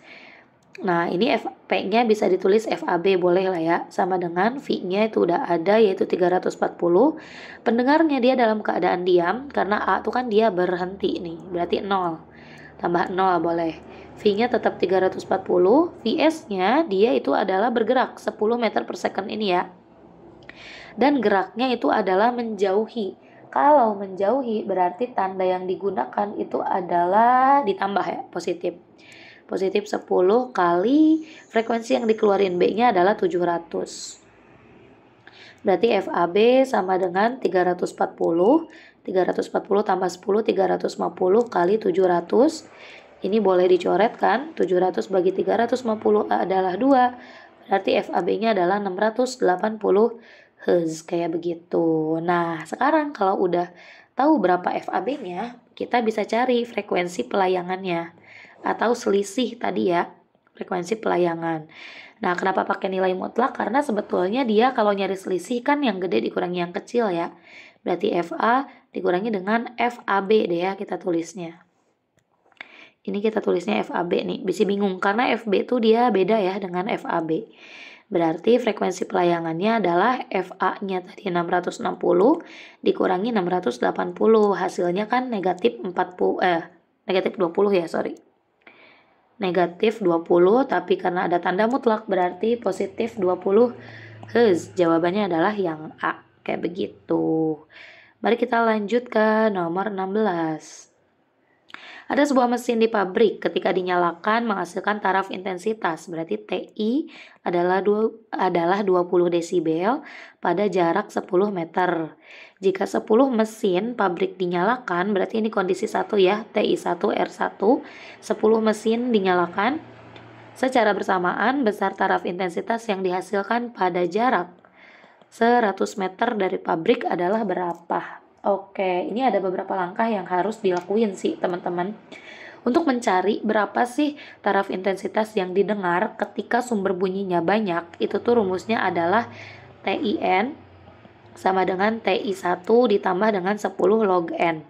Nah, ini P-nya bisa ditulis FAB boleh lah ya, sama dengan V-nya itu udah ada yaitu 340. Pendengarnya dia dalam keadaan diam karena A itu kan dia berhenti nih, berarti 0. Tambah 0 boleh. V-nya tetap 340, Vs-nya dia itu adalah bergerak 10 meter per second ini ya. Dan geraknya itu adalah menjauhi. Kalau menjauhi berarti tanda yang digunakan itu adalah ditambah ya, positif. Positif 10 kali frekuensi yang dikeluarin B-nya adalah 700. Berarti FAB sama dengan 340. 340 tambah 10, 350 kali 700. Ini boleh dicoret kan? 700 bagi 350 adalah 2. Berarti FAB-nya adalah 680 Hz, kayak begitu. Nah, sekarang kalau udah tahu berapa FAB-nya, kita bisa cari frekuensi pelayangannya atau selisih tadi ya, frekuensi pelayangan. Nah, kenapa pakai nilai mutlak? Karena sebetulnya dia kalau nyari selisih kan yang gede dikurangi yang kecil ya. Berarti FA dikurangi dengan FAB deh ya kita tulisnya. Ini kita tulisnya FAB nih, bisa bingung karena FB tuh dia beda ya dengan FAB. Berarti frekuensi pelayangannya adalah FA-nya tadi 660 dikurangi 680. Hasilnya kan negatif 20 ya, sorry. Negatif 20, tapi karena ada tanda mutlak berarti positif 20 Hz. Jawabannya adalah yang A. Kayak begitu. Mari kita lanjut ke nomor 16. Ada sebuah mesin di pabrik ketika dinyalakan menghasilkan taraf intensitas, berarti TI adalah 20 desibel pada jarak 10 meter. Jika 10 mesin pabrik dinyalakan, berarti ini kondisi 1 ya, TI1 R1, 10 mesin dinyalakan secara bersamaan, besar taraf intensitas yang dihasilkan pada jarak 100 meter dari pabrik adalah berapa? Oke, ini ada beberapa langkah yang harus dilakuin sih teman-teman. Untuk mencari berapa sih taraf intensitas yang didengar ketika sumber bunyinya banyak, itu tuh rumusnya adalah TIN sama dengan TI1 ditambah dengan 10 log N.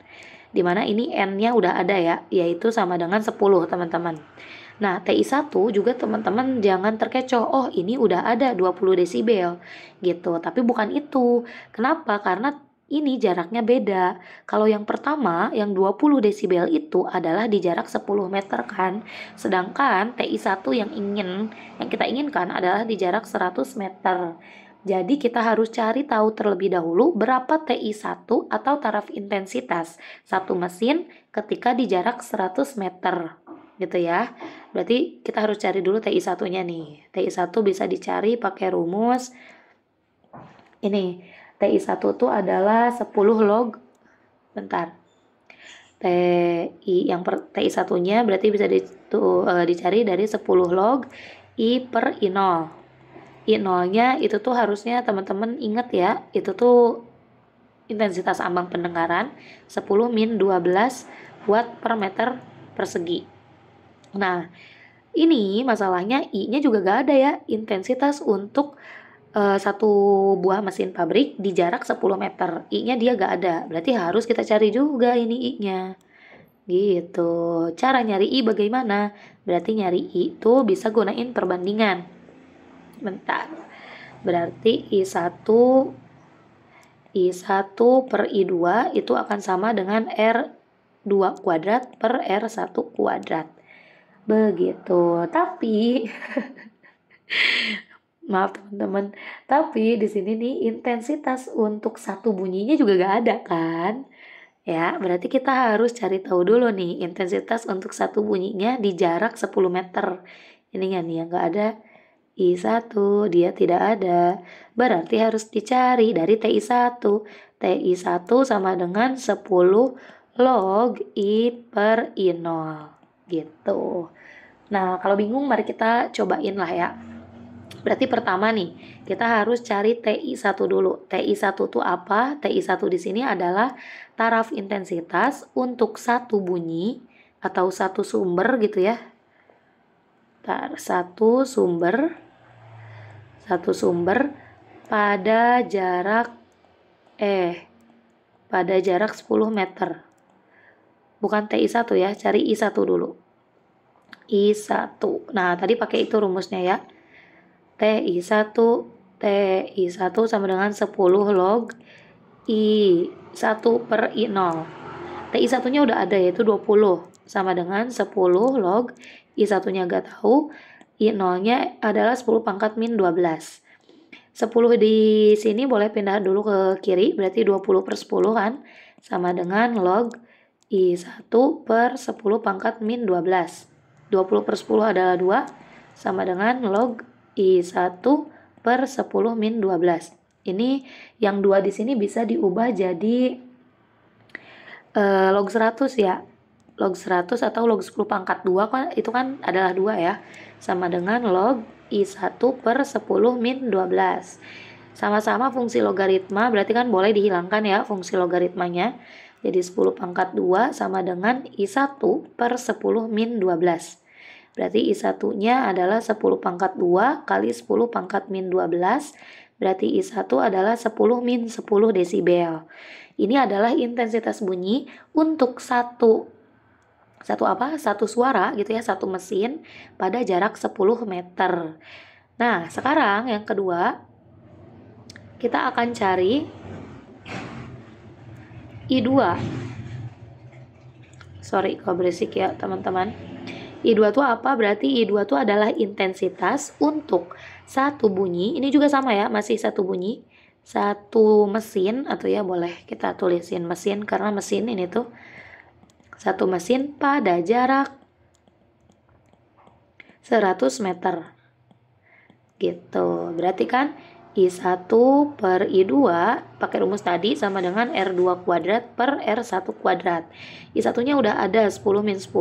Dimana ini N-nya udah ada ya, yaitu sama dengan 10 teman-teman. Nah, TI1 juga teman-teman jangan terkecoh, oh ini udah ada 20 desibel gitu, tapi bukan itu. Kenapa? Karena ini jaraknya beda. Kalau yang pertama, yang 20 desibel itu adalah di jarak 10 meter kan. Sedangkan TI1 yang kita inginkan adalah di jarak 100 meter. Jadi kita harus cari tahu terlebih dahulu berapa TI1 atau taraf intensitas satu mesin ketika di jarak 100 meter. Gitu ya. Berarti kita harus cari dulu TI1-nya nih. TI1 bisa dicari pakai rumus ini. TI1 itu adalah 10 log, bentar, TI1-nya berarti bisa dicari dari 10 log I per I0. I0-nya itu tuh harusnya teman-teman ingat ya, itu tuh intensitas ambang pendengaran 10 min 12 watt per meter persegi. Nah, ini masalahnya I-nya juga gak ada ya, intensitas untuk satu buah mesin pabrik di jarak 10 meter. I-nya dia gak ada. Berarti harus kita cari juga ini I-nya. Gitu. Cara nyari I bagaimana? Berarti nyari I itu bisa gunain perbandingan. Bentar. Berarti I1 I1 per I2 itu akan sama dengan R2 kuadrat per R1 kuadrat. Begitu. Tapi maaf teman-teman, tapi di sini nih intensitas untuk satu bunyinya juga gak ada kan? Ya, berarti kita harus cari tahu dulu nih intensitas untuk satu bunyinya di jarak 10 meter. Ini kan nih yang gak ada I1, dia tidak ada. Berarti harus dicari dari TI1. TI1 sama dengan 10 log I per I0 gitu. Nah, kalau bingung mari kita cobain lah ya. Berarti pertama nih, kita harus cari TI1 dulu. TI1 itu apa? TI1 di sini adalah taraf intensitas untuk satu bunyi atau satu sumber gitu ya. Satu sumber pada jarak pada jarak 10 meter. Bukan TI1 ya, cari I1 dulu. I1. Nah, tadi pakai itu rumusnya ya. TI1 sama dengan 10 log I1 per I0. TI1 nya udah ada yaitu 20 sama dengan 10 log I1 nya gak tahu, I0 nya adalah 10 pangkat min 12. 10 di sini boleh pindah dulu ke kiri, berarti 20 per 10 kan sama dengan log I1 per 10 pangkat min 12. 20 per 10 adalah 2 sama dengan log I1 per 10 min 12. Ini yang 2 di sini bisa diubah jadi log 100 ya. Log 100 atau log 10 pangkat 2 kan itu kan adalah 2 ya. Sama dengan log I1 per 10 min 12. Sama-sama fungsi logaritma, berarti kan boleh dihilangkan ya fungsi logaritmanya. Jadi 10 pangkat 2 sama dengan I1 per 10 min 12. Berarti I1-nya adalah 10 pangkat 2 kali 10 pangkat min 12. Berarti I1 adalah 10 min 10 desibel. Ini adalah intensitas bunyi untuk satu suara gitu ya, satu mesin pada jarak 10 meter. Nah, sekarang yang kedua, kita akan cari I2. Sorry kalau berisik ya teman-teman. I2 itu apa? Berarti I2 itu adalah intensitas untuk satu bunyi. Ini juga sama ya, masih satu bunyi. Satu mesin, atau ya boleh kita tulisin mesin karena mesin ini tuh satu mesin pada jarak 100 meter. Gitu. Berarti kan I1 per I2 pakai rumus tadi sama dengan R2 kuadrat per R1 kuadrat. I1-nya udah ada 10 min 10,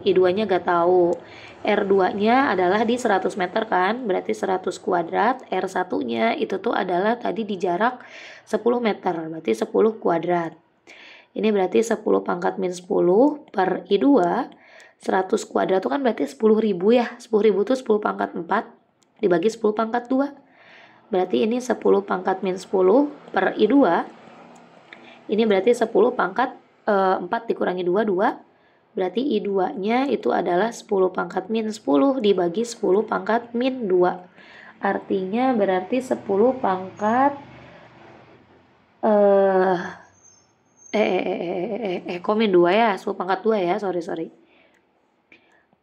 I2-nya gak tahu. R2-nya adalah di 100 meter kan, berarti 100 kuadrat. R1-nya itu tuh adalah tadi di jarak 10 meter, berarti 10 kuadrat. Ini berarti 10 pangkat min 10 per I2. 100 kuadrat itu kan berarti 10.000 ya. 10.000 itu 10 pangkat 4 dibagi 10 pangkat 2. Berarti ini 10 pangkat min 10 per I2. Ini berarti 10 pangkat 4 dikurangi 2, 2. Berarti I2-nya itu adalah 10 pangkat min 10 dibagi 10 pangkat min 2. Artinya berarti 10 pangkat kok min 2 ya? 10 pangkat 2 ya, sorry.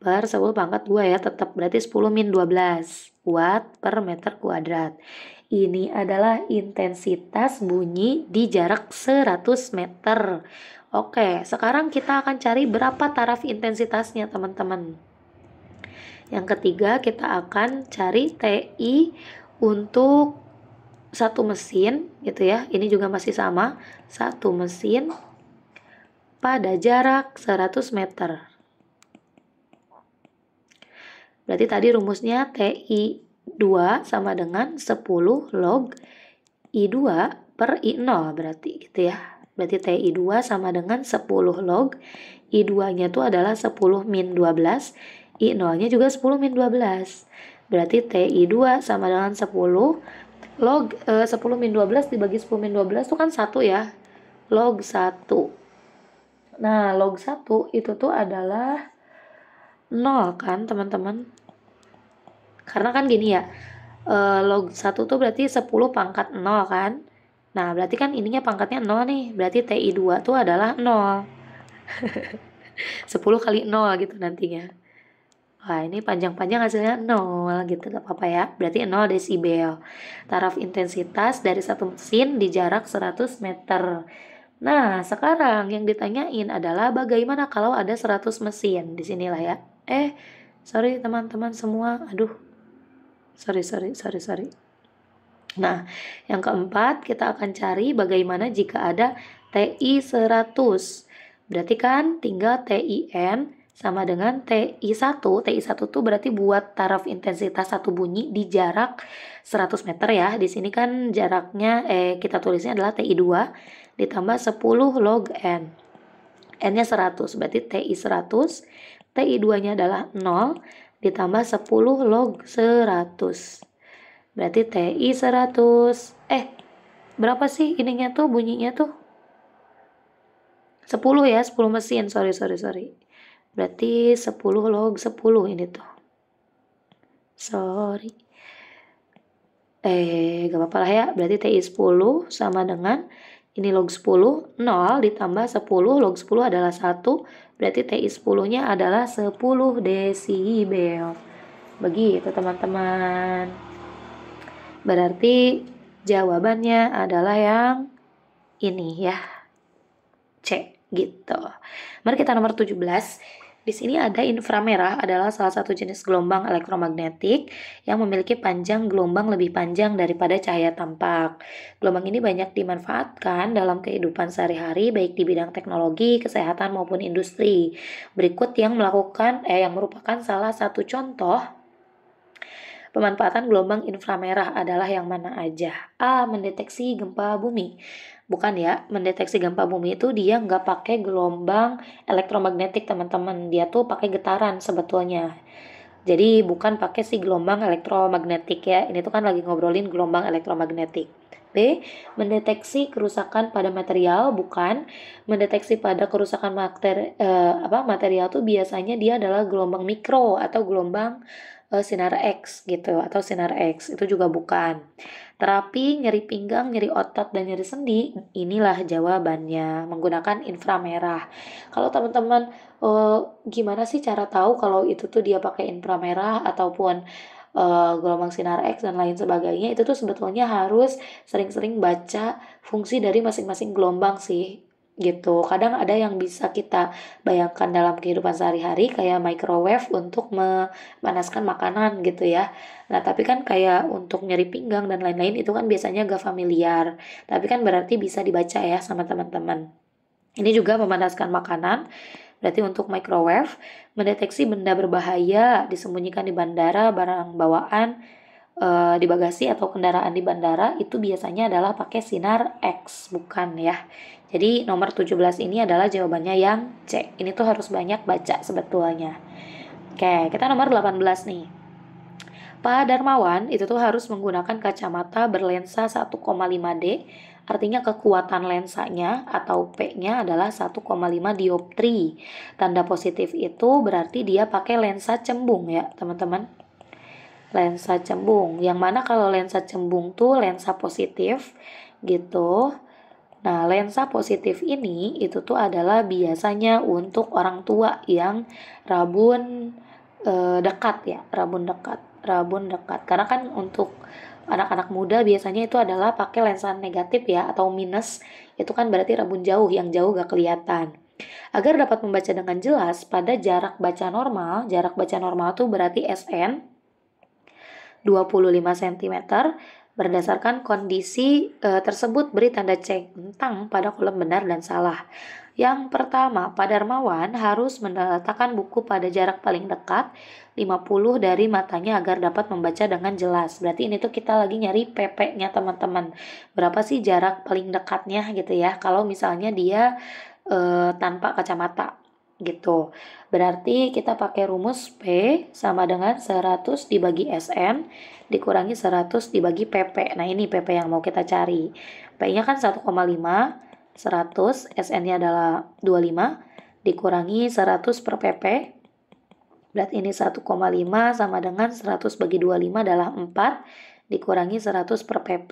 Per 10 pangkat 2 ya, tetap berarti 10 min 12 watt per meter kuadrat. Ini adalah intensitas bunyi di jarak 100 meter. Oke, sekarang kita akan cari berapa taraf intensitasnya teman-teman. Yang ketiga kita akan cari TI untuk satu mesin gitu ya. Ini juga masih sama, satu mesin pada jarak 100 meter. Berarti tadi rumusnya TI2 sama dengan 10 log I2 per I0 berarti gitu ya. Berarti TI2 sama dengan 10 log I2-nya itu adalah 10 min 12, I0-nya juga 10 min 12. Berarti TI2 sama dengan 10 log 10 min 12 dibagi 10 min 12 itu kan 1 ya. Log 1. Nah, log 1 itu tuh adalah 0 kan teman-teman. Karena kan gini ya, log 1 tuh berarti 10 pangkat 0 kan. Nah, berarti kan ininya pangkatnya 0 nih. Berarti TI2 tuh adalah 0. 10 kali 0 gitu nantinya. Wah, ini panjang-panjang hasilnya 0 gitu, gak apa-apa ya. Berarti 0 desibel. Taraf intensitas dari satu mesin di jarak 100 meter. Nah, sekarang yang ditanyain adalah bagaimana kalau ada 100 mesin. Di sinilah ya. Sorry teman-teman semua. Aduh, sorry. Nah, yang keempat kita akan cari bagaimana jika ada TI 100. Berarti kan tinggal TIN sama dengan TI1. TI1 tuh berarti buat taraf intensitas satu bunyi di jarak 100 meter ya. Di sini kan jaraknya kita tulisnya adalah TI2 ditambah 10 log N. N-nya 100, berarti TI 100. TI2-nya adalah 0 ditambah 10 log 100. Berarti TI 100. Berapa sih ininya tuh bunyinya tuh? 10 ya, 10 mesin. Sorry. Berarti 10 log 10 ini tuh. Sorry. Gak apa-apa lah ya. Berarti TI 10 sama dengan ini log 10, 0 ditambah 10, log 10 adalah 1. Berarti TI 10-nya adalah 10 desibel. Begitu teman-teman. Berarti jawabannya adalah yang ini ya. C gitu. Mari kita nomor 17. Di sini ada inframerah adalah salah satu jenis gelombang elektromagnetik yang memiliki panjang gelombang lebih panjang daripada cahaya tampak. Gelombang ini banyak dimanfaatkan dalam kehidupan sehari-hari baik di bidang teknologi, kesehatan maupun industri. Berikut yang merupakan salah satu contoh pemanfaatan gelombang inframerah adalah yang mana aja? A. Mendeteksi gempa bumi. Bukan ya, mendeteksi gempa bumi itu dia nggak pakai gelombang elektromagnetik teman-teman. Dia tuh pakai getaran sebetulnya. Jadi bukan pakai si gelombang elektromagnetik ya. Ini tuh kan lagi ngobrolin gelombang elektromagnetik. B. Mendeteksi kerusakan pada material. Bukan. Mendeteksi pada kerusakan material tuh biasanya dia adalah gelombang mikro atau gelombang sinar X gitu atau sinar X itu juga bukan. Terapi nyeri pinggang, nyeri otot dan nyeri sendi, inilah jawabannya menggunakan inframerah. Kalau teman-teman gimana sih cara tahu kalau itu tuh dia pakai inframerah ataupun gelombang sinar X dan lain sebagainya, itu tuh sebetulnya harus sering-sering baca fungsi dari masing-masing gelombang sih gitu. Kadang ada yang bisa kita bayangkan dalam kehidupan sehari-hari kayak microwave untuk memanaskan makanan gitu ya. Nah, tapi kan kayak untuk nyeri pinggang dan lain-lain itu kan biasanya gak familiar. Tapi kan berarti bisa dibaca ya sama teman-teman. Ini juga memanaskan makanan. Berarti untuk microwave, mendeteksi benda berbahaya disembunyikan di bandara, barang bawaan, di bagasi atau kendaraan di bandara itu biasanya adalah pakai sinar X, bukan ya. Jadi nomor 17 ini adalah jawabannya yang C. Ini tuh harus banyak baca sebetulnya. Oke, kita nomor 18 nih. Pak Darmawan itu tuh harus menggunakan kacamata berlensa 1,5D, artinya kekuatan lensanya atau P-nya adalah 1,5 dioptri. Tanda positif itu berarti dia pakai lensa cembung ya teman-teman. Lensa cembung, yang mana kalau lensa cembung tuh lensa positif gitu. Nah, lensa positif ini itu tuh adalah biasanya untuk orang tua yang rabun dekat ya, rabun dekat. Karena kan untuk anak-anak muda biasanya itu adalah pakai lensa negatif ya atau minus. Itu kan berarti rabun jauh, yang jauh gak kelihatan. Agar dapat membaca dengan jelas pada jarak baca normal tuh berarti SN 25 cm. Berdasarkan kondisi tersebut beri tanda centang pada kolom benar dan salah. Yang pertama, Pak Darmawan harus meletakkan buku pada jarak paling dekat 50 dari matanya agar dapat membaca dengan jelas. Berarti ini tuh kita lagi nyari PP-nya teman-teman. Berapa sih jarak paling dekatnya gitu ya. Kalau misalnya dia tanpa kacamata gitu. Berarti kita pakai rumus P sama dengan 100 dibagi SN dikurangi 100 dibagi PP. Nah, ini PP yang mau kita cari. P-nya kan 1,5, 100, SN-nya adalah 25, dikurangi 100 per PP. Berarti ini 1,5 sama dengan 100 bagi 25 adalah 4, dikurangi 100 per PP.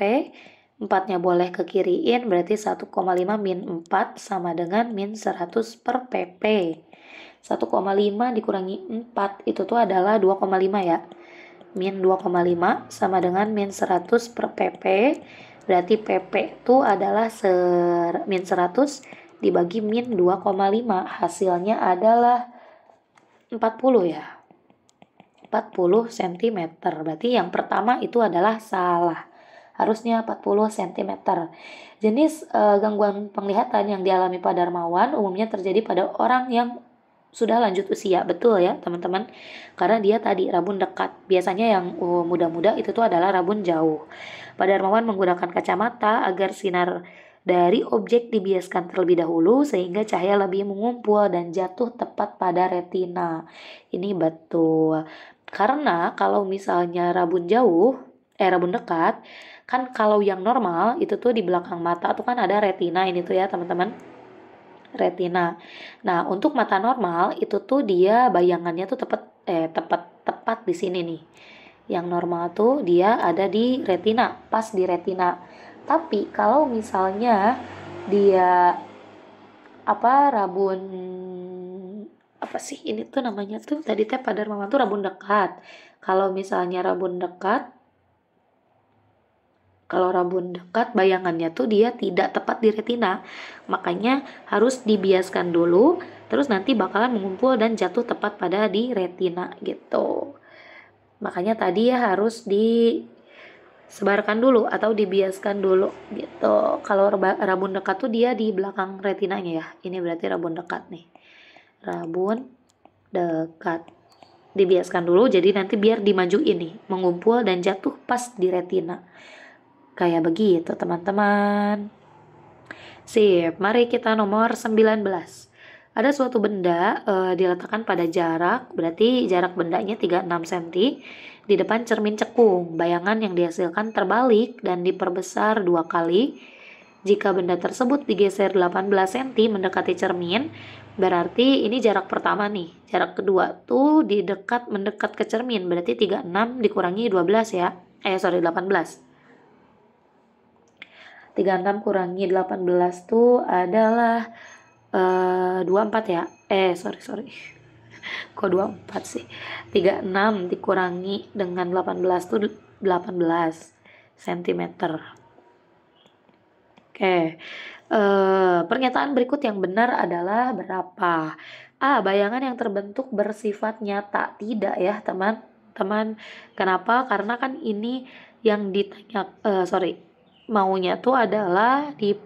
4-nya boleh ke kiriin, berarti 1,5 min 4 sama dengan min 100 per PP. 1,5 dikurangi 4 itu tuh adalah 2,5 ya. Min 2,5 sama dengan min 100 per PP. Berarti PP itu adalah min 100 dibagi min 2,5. Hasilnya adalah 40 ya. 40 cm. Berarti yang pertama itu adalah salah. Harusnya 40 cm. Jenis gangguan penglihatan yang dialami Pak Darmawan umumnya terjadi pada orang yang sudah lanjut usia, betul ya teman-teman, karena dia tadi rabun dekat. Biasanya yang muda-muda itu tuh adalah rabun jauh. Pak Darmawan menggunakan kacamata agar sinar dari objek dibiaskan terlebih dahulu sehingga cahaya lebih mengumpul dan jatuh tepat pada retina. Ini betul. Karena kalau misalnya rabun rabun dekat, kan kalau yang normal itu tuh di belakang mata tuh kan ada retina ini tuh ya teman-teman. Retina. Nah, untuk mata normal itu tuh dia bayangannya tuh tepat di sini nih. Yang normal tuh dia ada di retina, pas di retina. Tapi kalau misalnya dia rabun apa sih ini tuh namanya tuh tadi Pak Darmawan tuh rabun dekat. Kalau misalnya rabun dekat, kalau rabun dekat bayangannya tuh dia tidak tepat di retina. Makanya harus dibiaskan dulu, terus nanti bakalan mengumpul dan jatuh tepat pada di retina gitu. Makanya tadi ya harus disebarkan dulu atau dibiaskan dulu gitu. Kalau rabun dekat tuh dia di belakang retinanya ya. Ini berarti rabun dekat nih. Rabun dekat. Dibiaskan dulu jadi nanti biar dimajuin nih, mengumpul dan jatuh pas di retina. Kayak begitu teman-teman. Sip, mari kita nomor 19. Ada suatu benda diletakkan pada jarak, berarti jarak bendanya 36 cm di depan cermin cekung. Bayangan yang dihasilkan terbalik dan diperbesar 2 kali. Jika benda tersebut digeser 18 cm mendekati cermin, berarti ini jarak pertama nih. Jarak kedua tuh mendekat ke cermin, berarti 36 dikurangi 12 ya. 18. 36 kurangi 18 tuh adalah 24 ya. Sorry. Kok 24 sih? 36 dikurangi dengan 18 tuh 18 cm. Oke. Pernyataan berikut yang benar adalah berapa? A. Bayangan yang terbentuk bersifat nyata. Tidak ya teman-teman. Kenapa? Karena kan ini yang ditanya, maunya tuh adalah di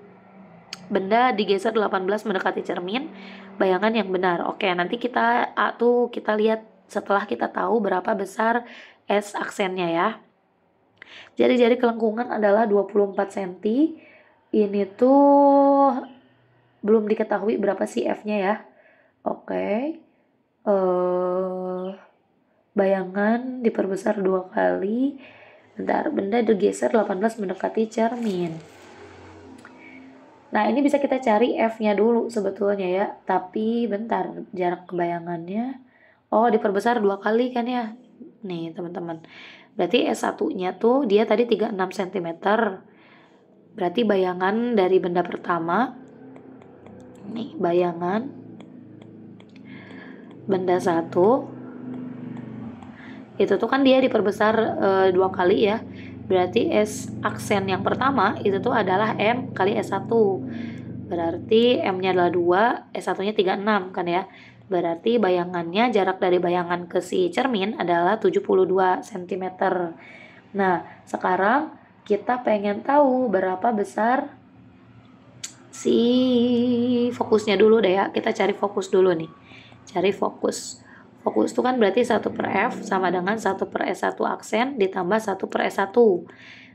benda digeser 18 mendekati cermin, bayangan yang benar. Oke, nanti kita lihat setelah kita tahu berapa besar S aksennya ya. Jari-jari kelengkungan adalah 24 cm. Ini tuh belum diketahui berapa sih F-nya ya. Oke. Bayangan diperbesar 2 kali. Bentar, benda digeser 18 mendekati cermin. Nah, ini bisa kita cari F-nya dulu sebetulnya ya. Tapi bentar, jarak kebayangannya. Oh, diperbesar 2 kali kan ya. Nih, teman-teman. Berarti S1-nya tuh dia tadi 36 cm. Berarti bayangan dari benda pertama. Nih, bayangan benda 1. Itu tuh kan dia diperbesar 2 kali ya. Berarti S aksen yang pertama itu tuh adalah M kali S1. Berarti M-nya adalah 2, S1-nya 36 kan ya. Berarti bayangannya, jarak dari bayangan ke si cermin adalah 72 cm. Nah, sekarang kita pengen tahu berapa besar si fokusnya dulu deh ya. Kita cari fokus dulu nih. Cari fokus. Fokus itu kan berarti 1 per F sama dengan 1 per S1 aksen ditambah 1 per S1.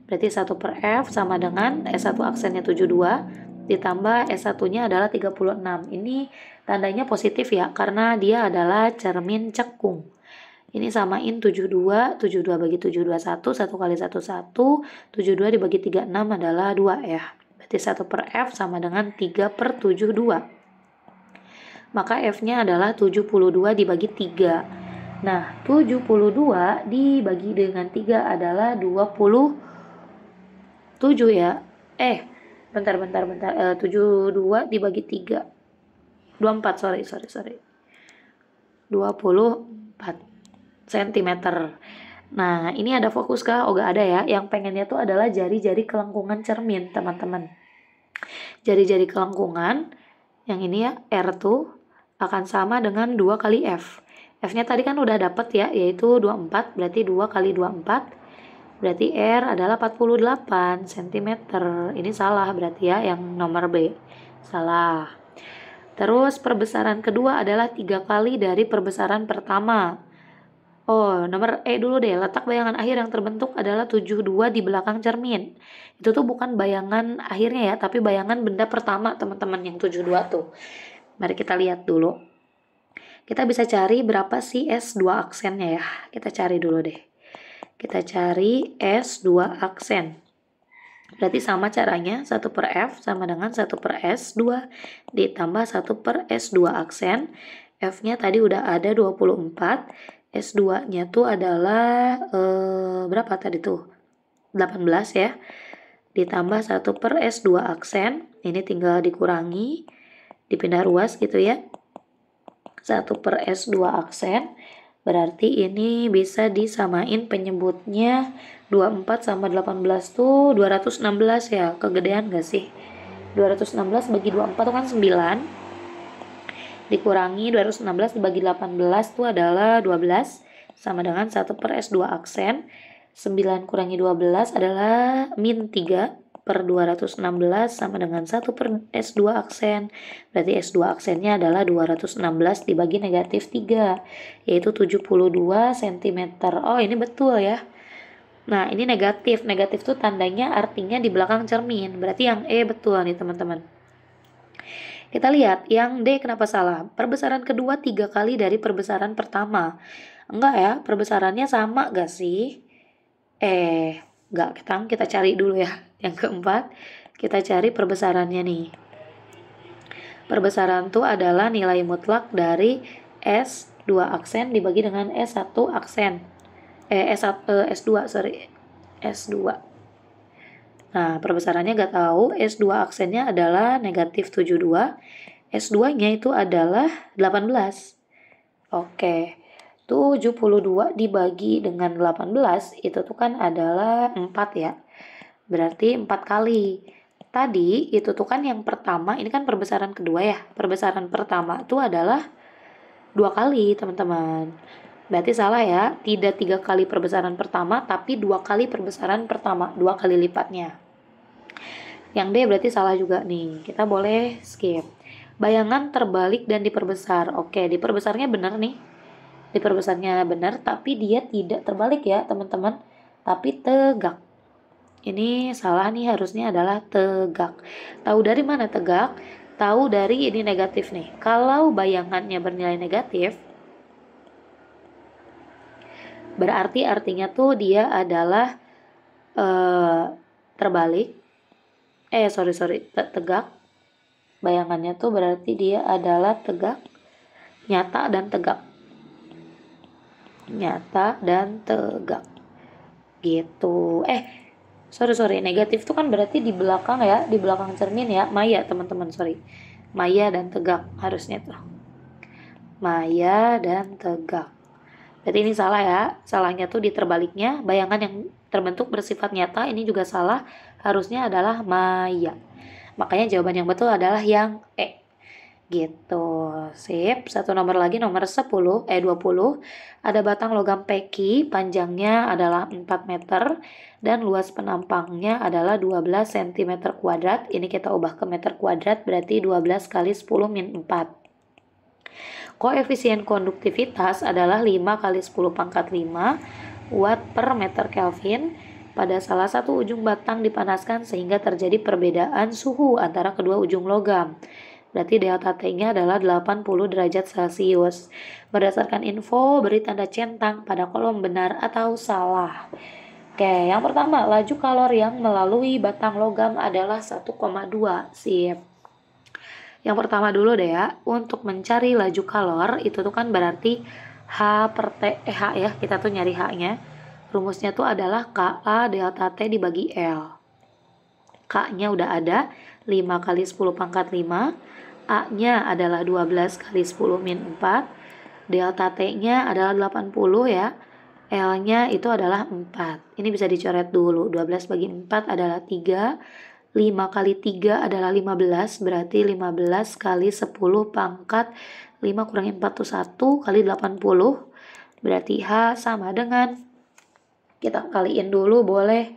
Berarti 1 per F sama dengan S1 aksennya 72 ditambah S1-nya adalah 36. Ini tandanya positif ya, karena dia adalah cermin cekung. Ini samain 72 bagi 72 1 kali 1 1, 72 dibagi 36 adalah 2 ya. Berarti 1 per F sama dengan 3 per 72. Maka F-nya adalah 72 dibagi 3. Nah, 72 dibagi dengan 3 adalah 27 ya. bentar. 72 dibagi 3. 24, sorry. 24 cm. Nah, ini ada fokus kah? Oh, gak ada ya. Yang pengennya tuh adalah jari-jari kelengkungan cermin, teman-teman. Jari-jari kelengkungan, yang ini ya, R tuh akan sama dengan 2 kali F. F-nya tadi kan udah dapet ya, yaitu 24, berarti 2 kali 24, berarti R adalah 48 cm. Ini salah berarti ya, yang nomor B. Salah. Terus perbesaran kedua adalah 3 kali dari perbesaran pertama. Oh, nomor E dulu deh. Letak bayangan akhir yang terbentuk adalah 72 di belakang cermin. Itu tuh bukan bayangan akhirnya ya, tapi bayangan benda pertama teman-teman yang 72 tuh. Mari kita lihat dulu. Kita bisa cari berapa sih S2 aksennya ya. Kita cari dulu deh. Kita cari S2 aksen. Berarti sama caranya 1 per F sama dengan 1 per S2 ditambah 1 per S2 aksen. F-nya tadi udah ada 24. S2-nya tuh adalah berapa tadi tuh? 18 ya. Ditambah 1 per S2 aksen. Ini tinggal dikurangi, dipindah ruas gitu ya. 1 per S2 aksen. Berarti ini bisa disamain penyebutnya 24 sama 18 tuh 216 ya. Kegedean gak sih? 216 bagi 24 itu kan 9. Dikurangi 216 dibagi 18 itu adalah 12. Sama dengan 1 per S2 aksen. 9 kurangi 12 adalah min 3 per 216 sama dengan 1 per S2 aksen. Berarti S2 aksennya adalah 216 dibagi negatif 3, yaitu 72 cm. Oh, ini betul ya. Nah, ini negatif. Negatif tuh tandanya artinya di belakang cermin. Berarti yang E betul nih teman-teman. Kita lihat yang D kenapa salah. Perbesaran kedua 3 kali dari perbesaran pertama. Enggak ya, perbesarannya sama gak sih? Enggak, kita cari dulu ya. Yang keempat, kita cari perbesarannya nih. Perbesaran itu adalah nilai mutlak dari S2 aksen dibagi dengan S1 aksen. S2. Nah, perbesarannya gak tahu. S2 aksennya adalah negatif 72. S2-nya itu adalah 18. Oke. 72 dibagi dengan 18 itu tuh kan adalah 4 ya. Berarti 4 kali. Tadi itu tuh kan yang pertama, ini kan perbesaran kedua ya. Perbesaran pertama itu adalah 2 kali teman-teman. Berarti salah ya. Tidak 3 kali perbesaran pertama, tapi 2 kali perbesaran pertama. 2 kali lipatnya. Yang D berarti salah juga nih. Kita boleh skip. Bayangan terbalik dan diperbesar. Oke, diperbesarnya benar nih. Diperbesarnya benar, tapi dia tidak terbalik ya teman-teman. Tapi tegak. Ini salah nih, harusnya adalah tegak. Tahu dari mana tegak? Tahu dari ini negatif nih. Kalau bayangannya bernilai negatif, berarti artinya tuh dia adalah terbalik. Tegak. Bayangannya tuh berarti dia adalah tegak, nyata dan tegak. Nyata dan tegak. Gitu. Negatif tuh kan berarti di belakang ya, di belakang cermin ya. Maya teman-teman, Maya dan tegak harusnya tuh. Maya dan tegak. Berarti ini salah ya. Salahnya tuh di terbaliknya. Bayangan yang terbentuk bersifat nyata ini juga salah. Harusnya adalah maya. Makanya jawaban yang betul adalah yang E. Gitu. Sip. Satu nomor lagi, nomor 20. Ada batang logam peki, panjangnya adalah 4 meter dan luas penampangnya adalah 12 cm kuadrat. Ini kita ubah ke meter kuadrat, berarti 12 kali 10 min 4. Koefisien konduktivitas adalah 5 kali 10 pangkat 5 watt per meter Kelvin. Pada salah satu ujung batang dipanaskan sehingga terjadi perbedaan suhu antara kedua ujung logam. Berarti delta T-nya adalah 80 derajat Celcius. Berdasarkan info, beri tanda centang pada kolom benar atau salah. Oke, yang pertama, laju kalor yang melalui batang logam adalah 1,2. Sip. Yang pertama dulu deh ya, untuk mencari laju kalor, itu tuh kan berarti H per T, H ya, kita tuh nyari H-nya. Rumusnya tuh adalah KA delta T dibagi L. K-nya udah ada, 5 kali 10 pangkat 5. A-nya adalah 12 kali 10 min 4. Delta T-nya adalah 80 ya. L-nya itu adalah 4. Ini bisa dicoret dulu. 12 bagi 4 adalah 3. 5 kali 3 adalah 15. Berarti 15 kali 10 pangkat 5 kurangi 4 itu 1 kali 80. Berarti H sama dengan, kita kaliin dulu boleh,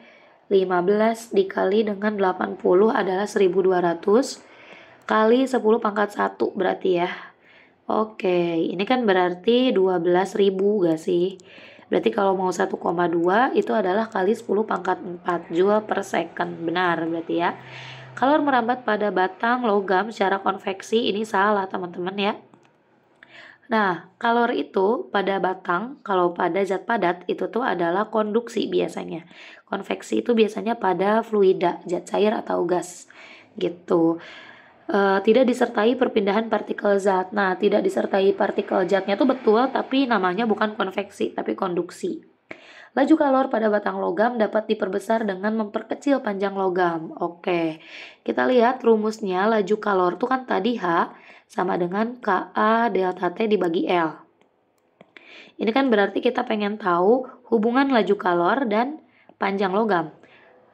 15 dikali dengan 80 adalah 1200 kali 10 pangkat 1 berarti ya. Oke, ini kan berarti 12.000 gak sih? Berarti kalau mau 1,2 itu adalah kali 10 pangkat 4 joule per second. Benar berarti ya. Kalor merambat pada batang logam secara konveksi, ini salah teman-teman ya. Nah, kalor itu pada batang, kalau pada zat padat itu tuh adalah konduksi biasanya. Konveksi itu biasanya pada fluida, zat cair atau gas gitu. Tidak disertai perpindahan partikel zat. Nah, tidak disertai partikel zatnya tuh betul, tapi namanya bukan konveksi, tapi konduksi. Laju kalor pada batang logam dapat diperbesar dengan memperkecil panjang logam. Oke, kita lihat rumusnya. Laju kalor tuh kan tadi H sama dengan Ka delta T dibagi L. Ini kan berarti kita pengen tahu hubungan laju kalor dan panjang logam.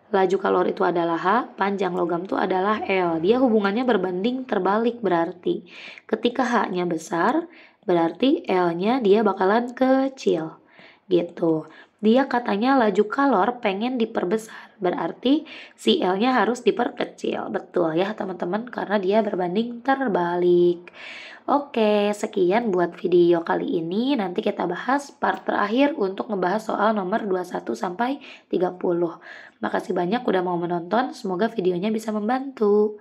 Laju kalor itu adalah H, panjang logam itu adalah L. Dia hubungannya berbanding terbalik berarti. Ketika H-nya besar, berarti L-nya dia bakalan kecil. Gitu. Dia katanya laju kalor pengen diperbesar, berarti si L-nya harus diperkecil. Betul ya teman-teman, karena dia berbanding terbalik. Oke, sekian buat video kali ini. Nanti kita bahas part terakhir untuk ngebahas soal nomor 21 sampai 30. Makasih banyak udah mau menonton, semoga videonya bisa membantu.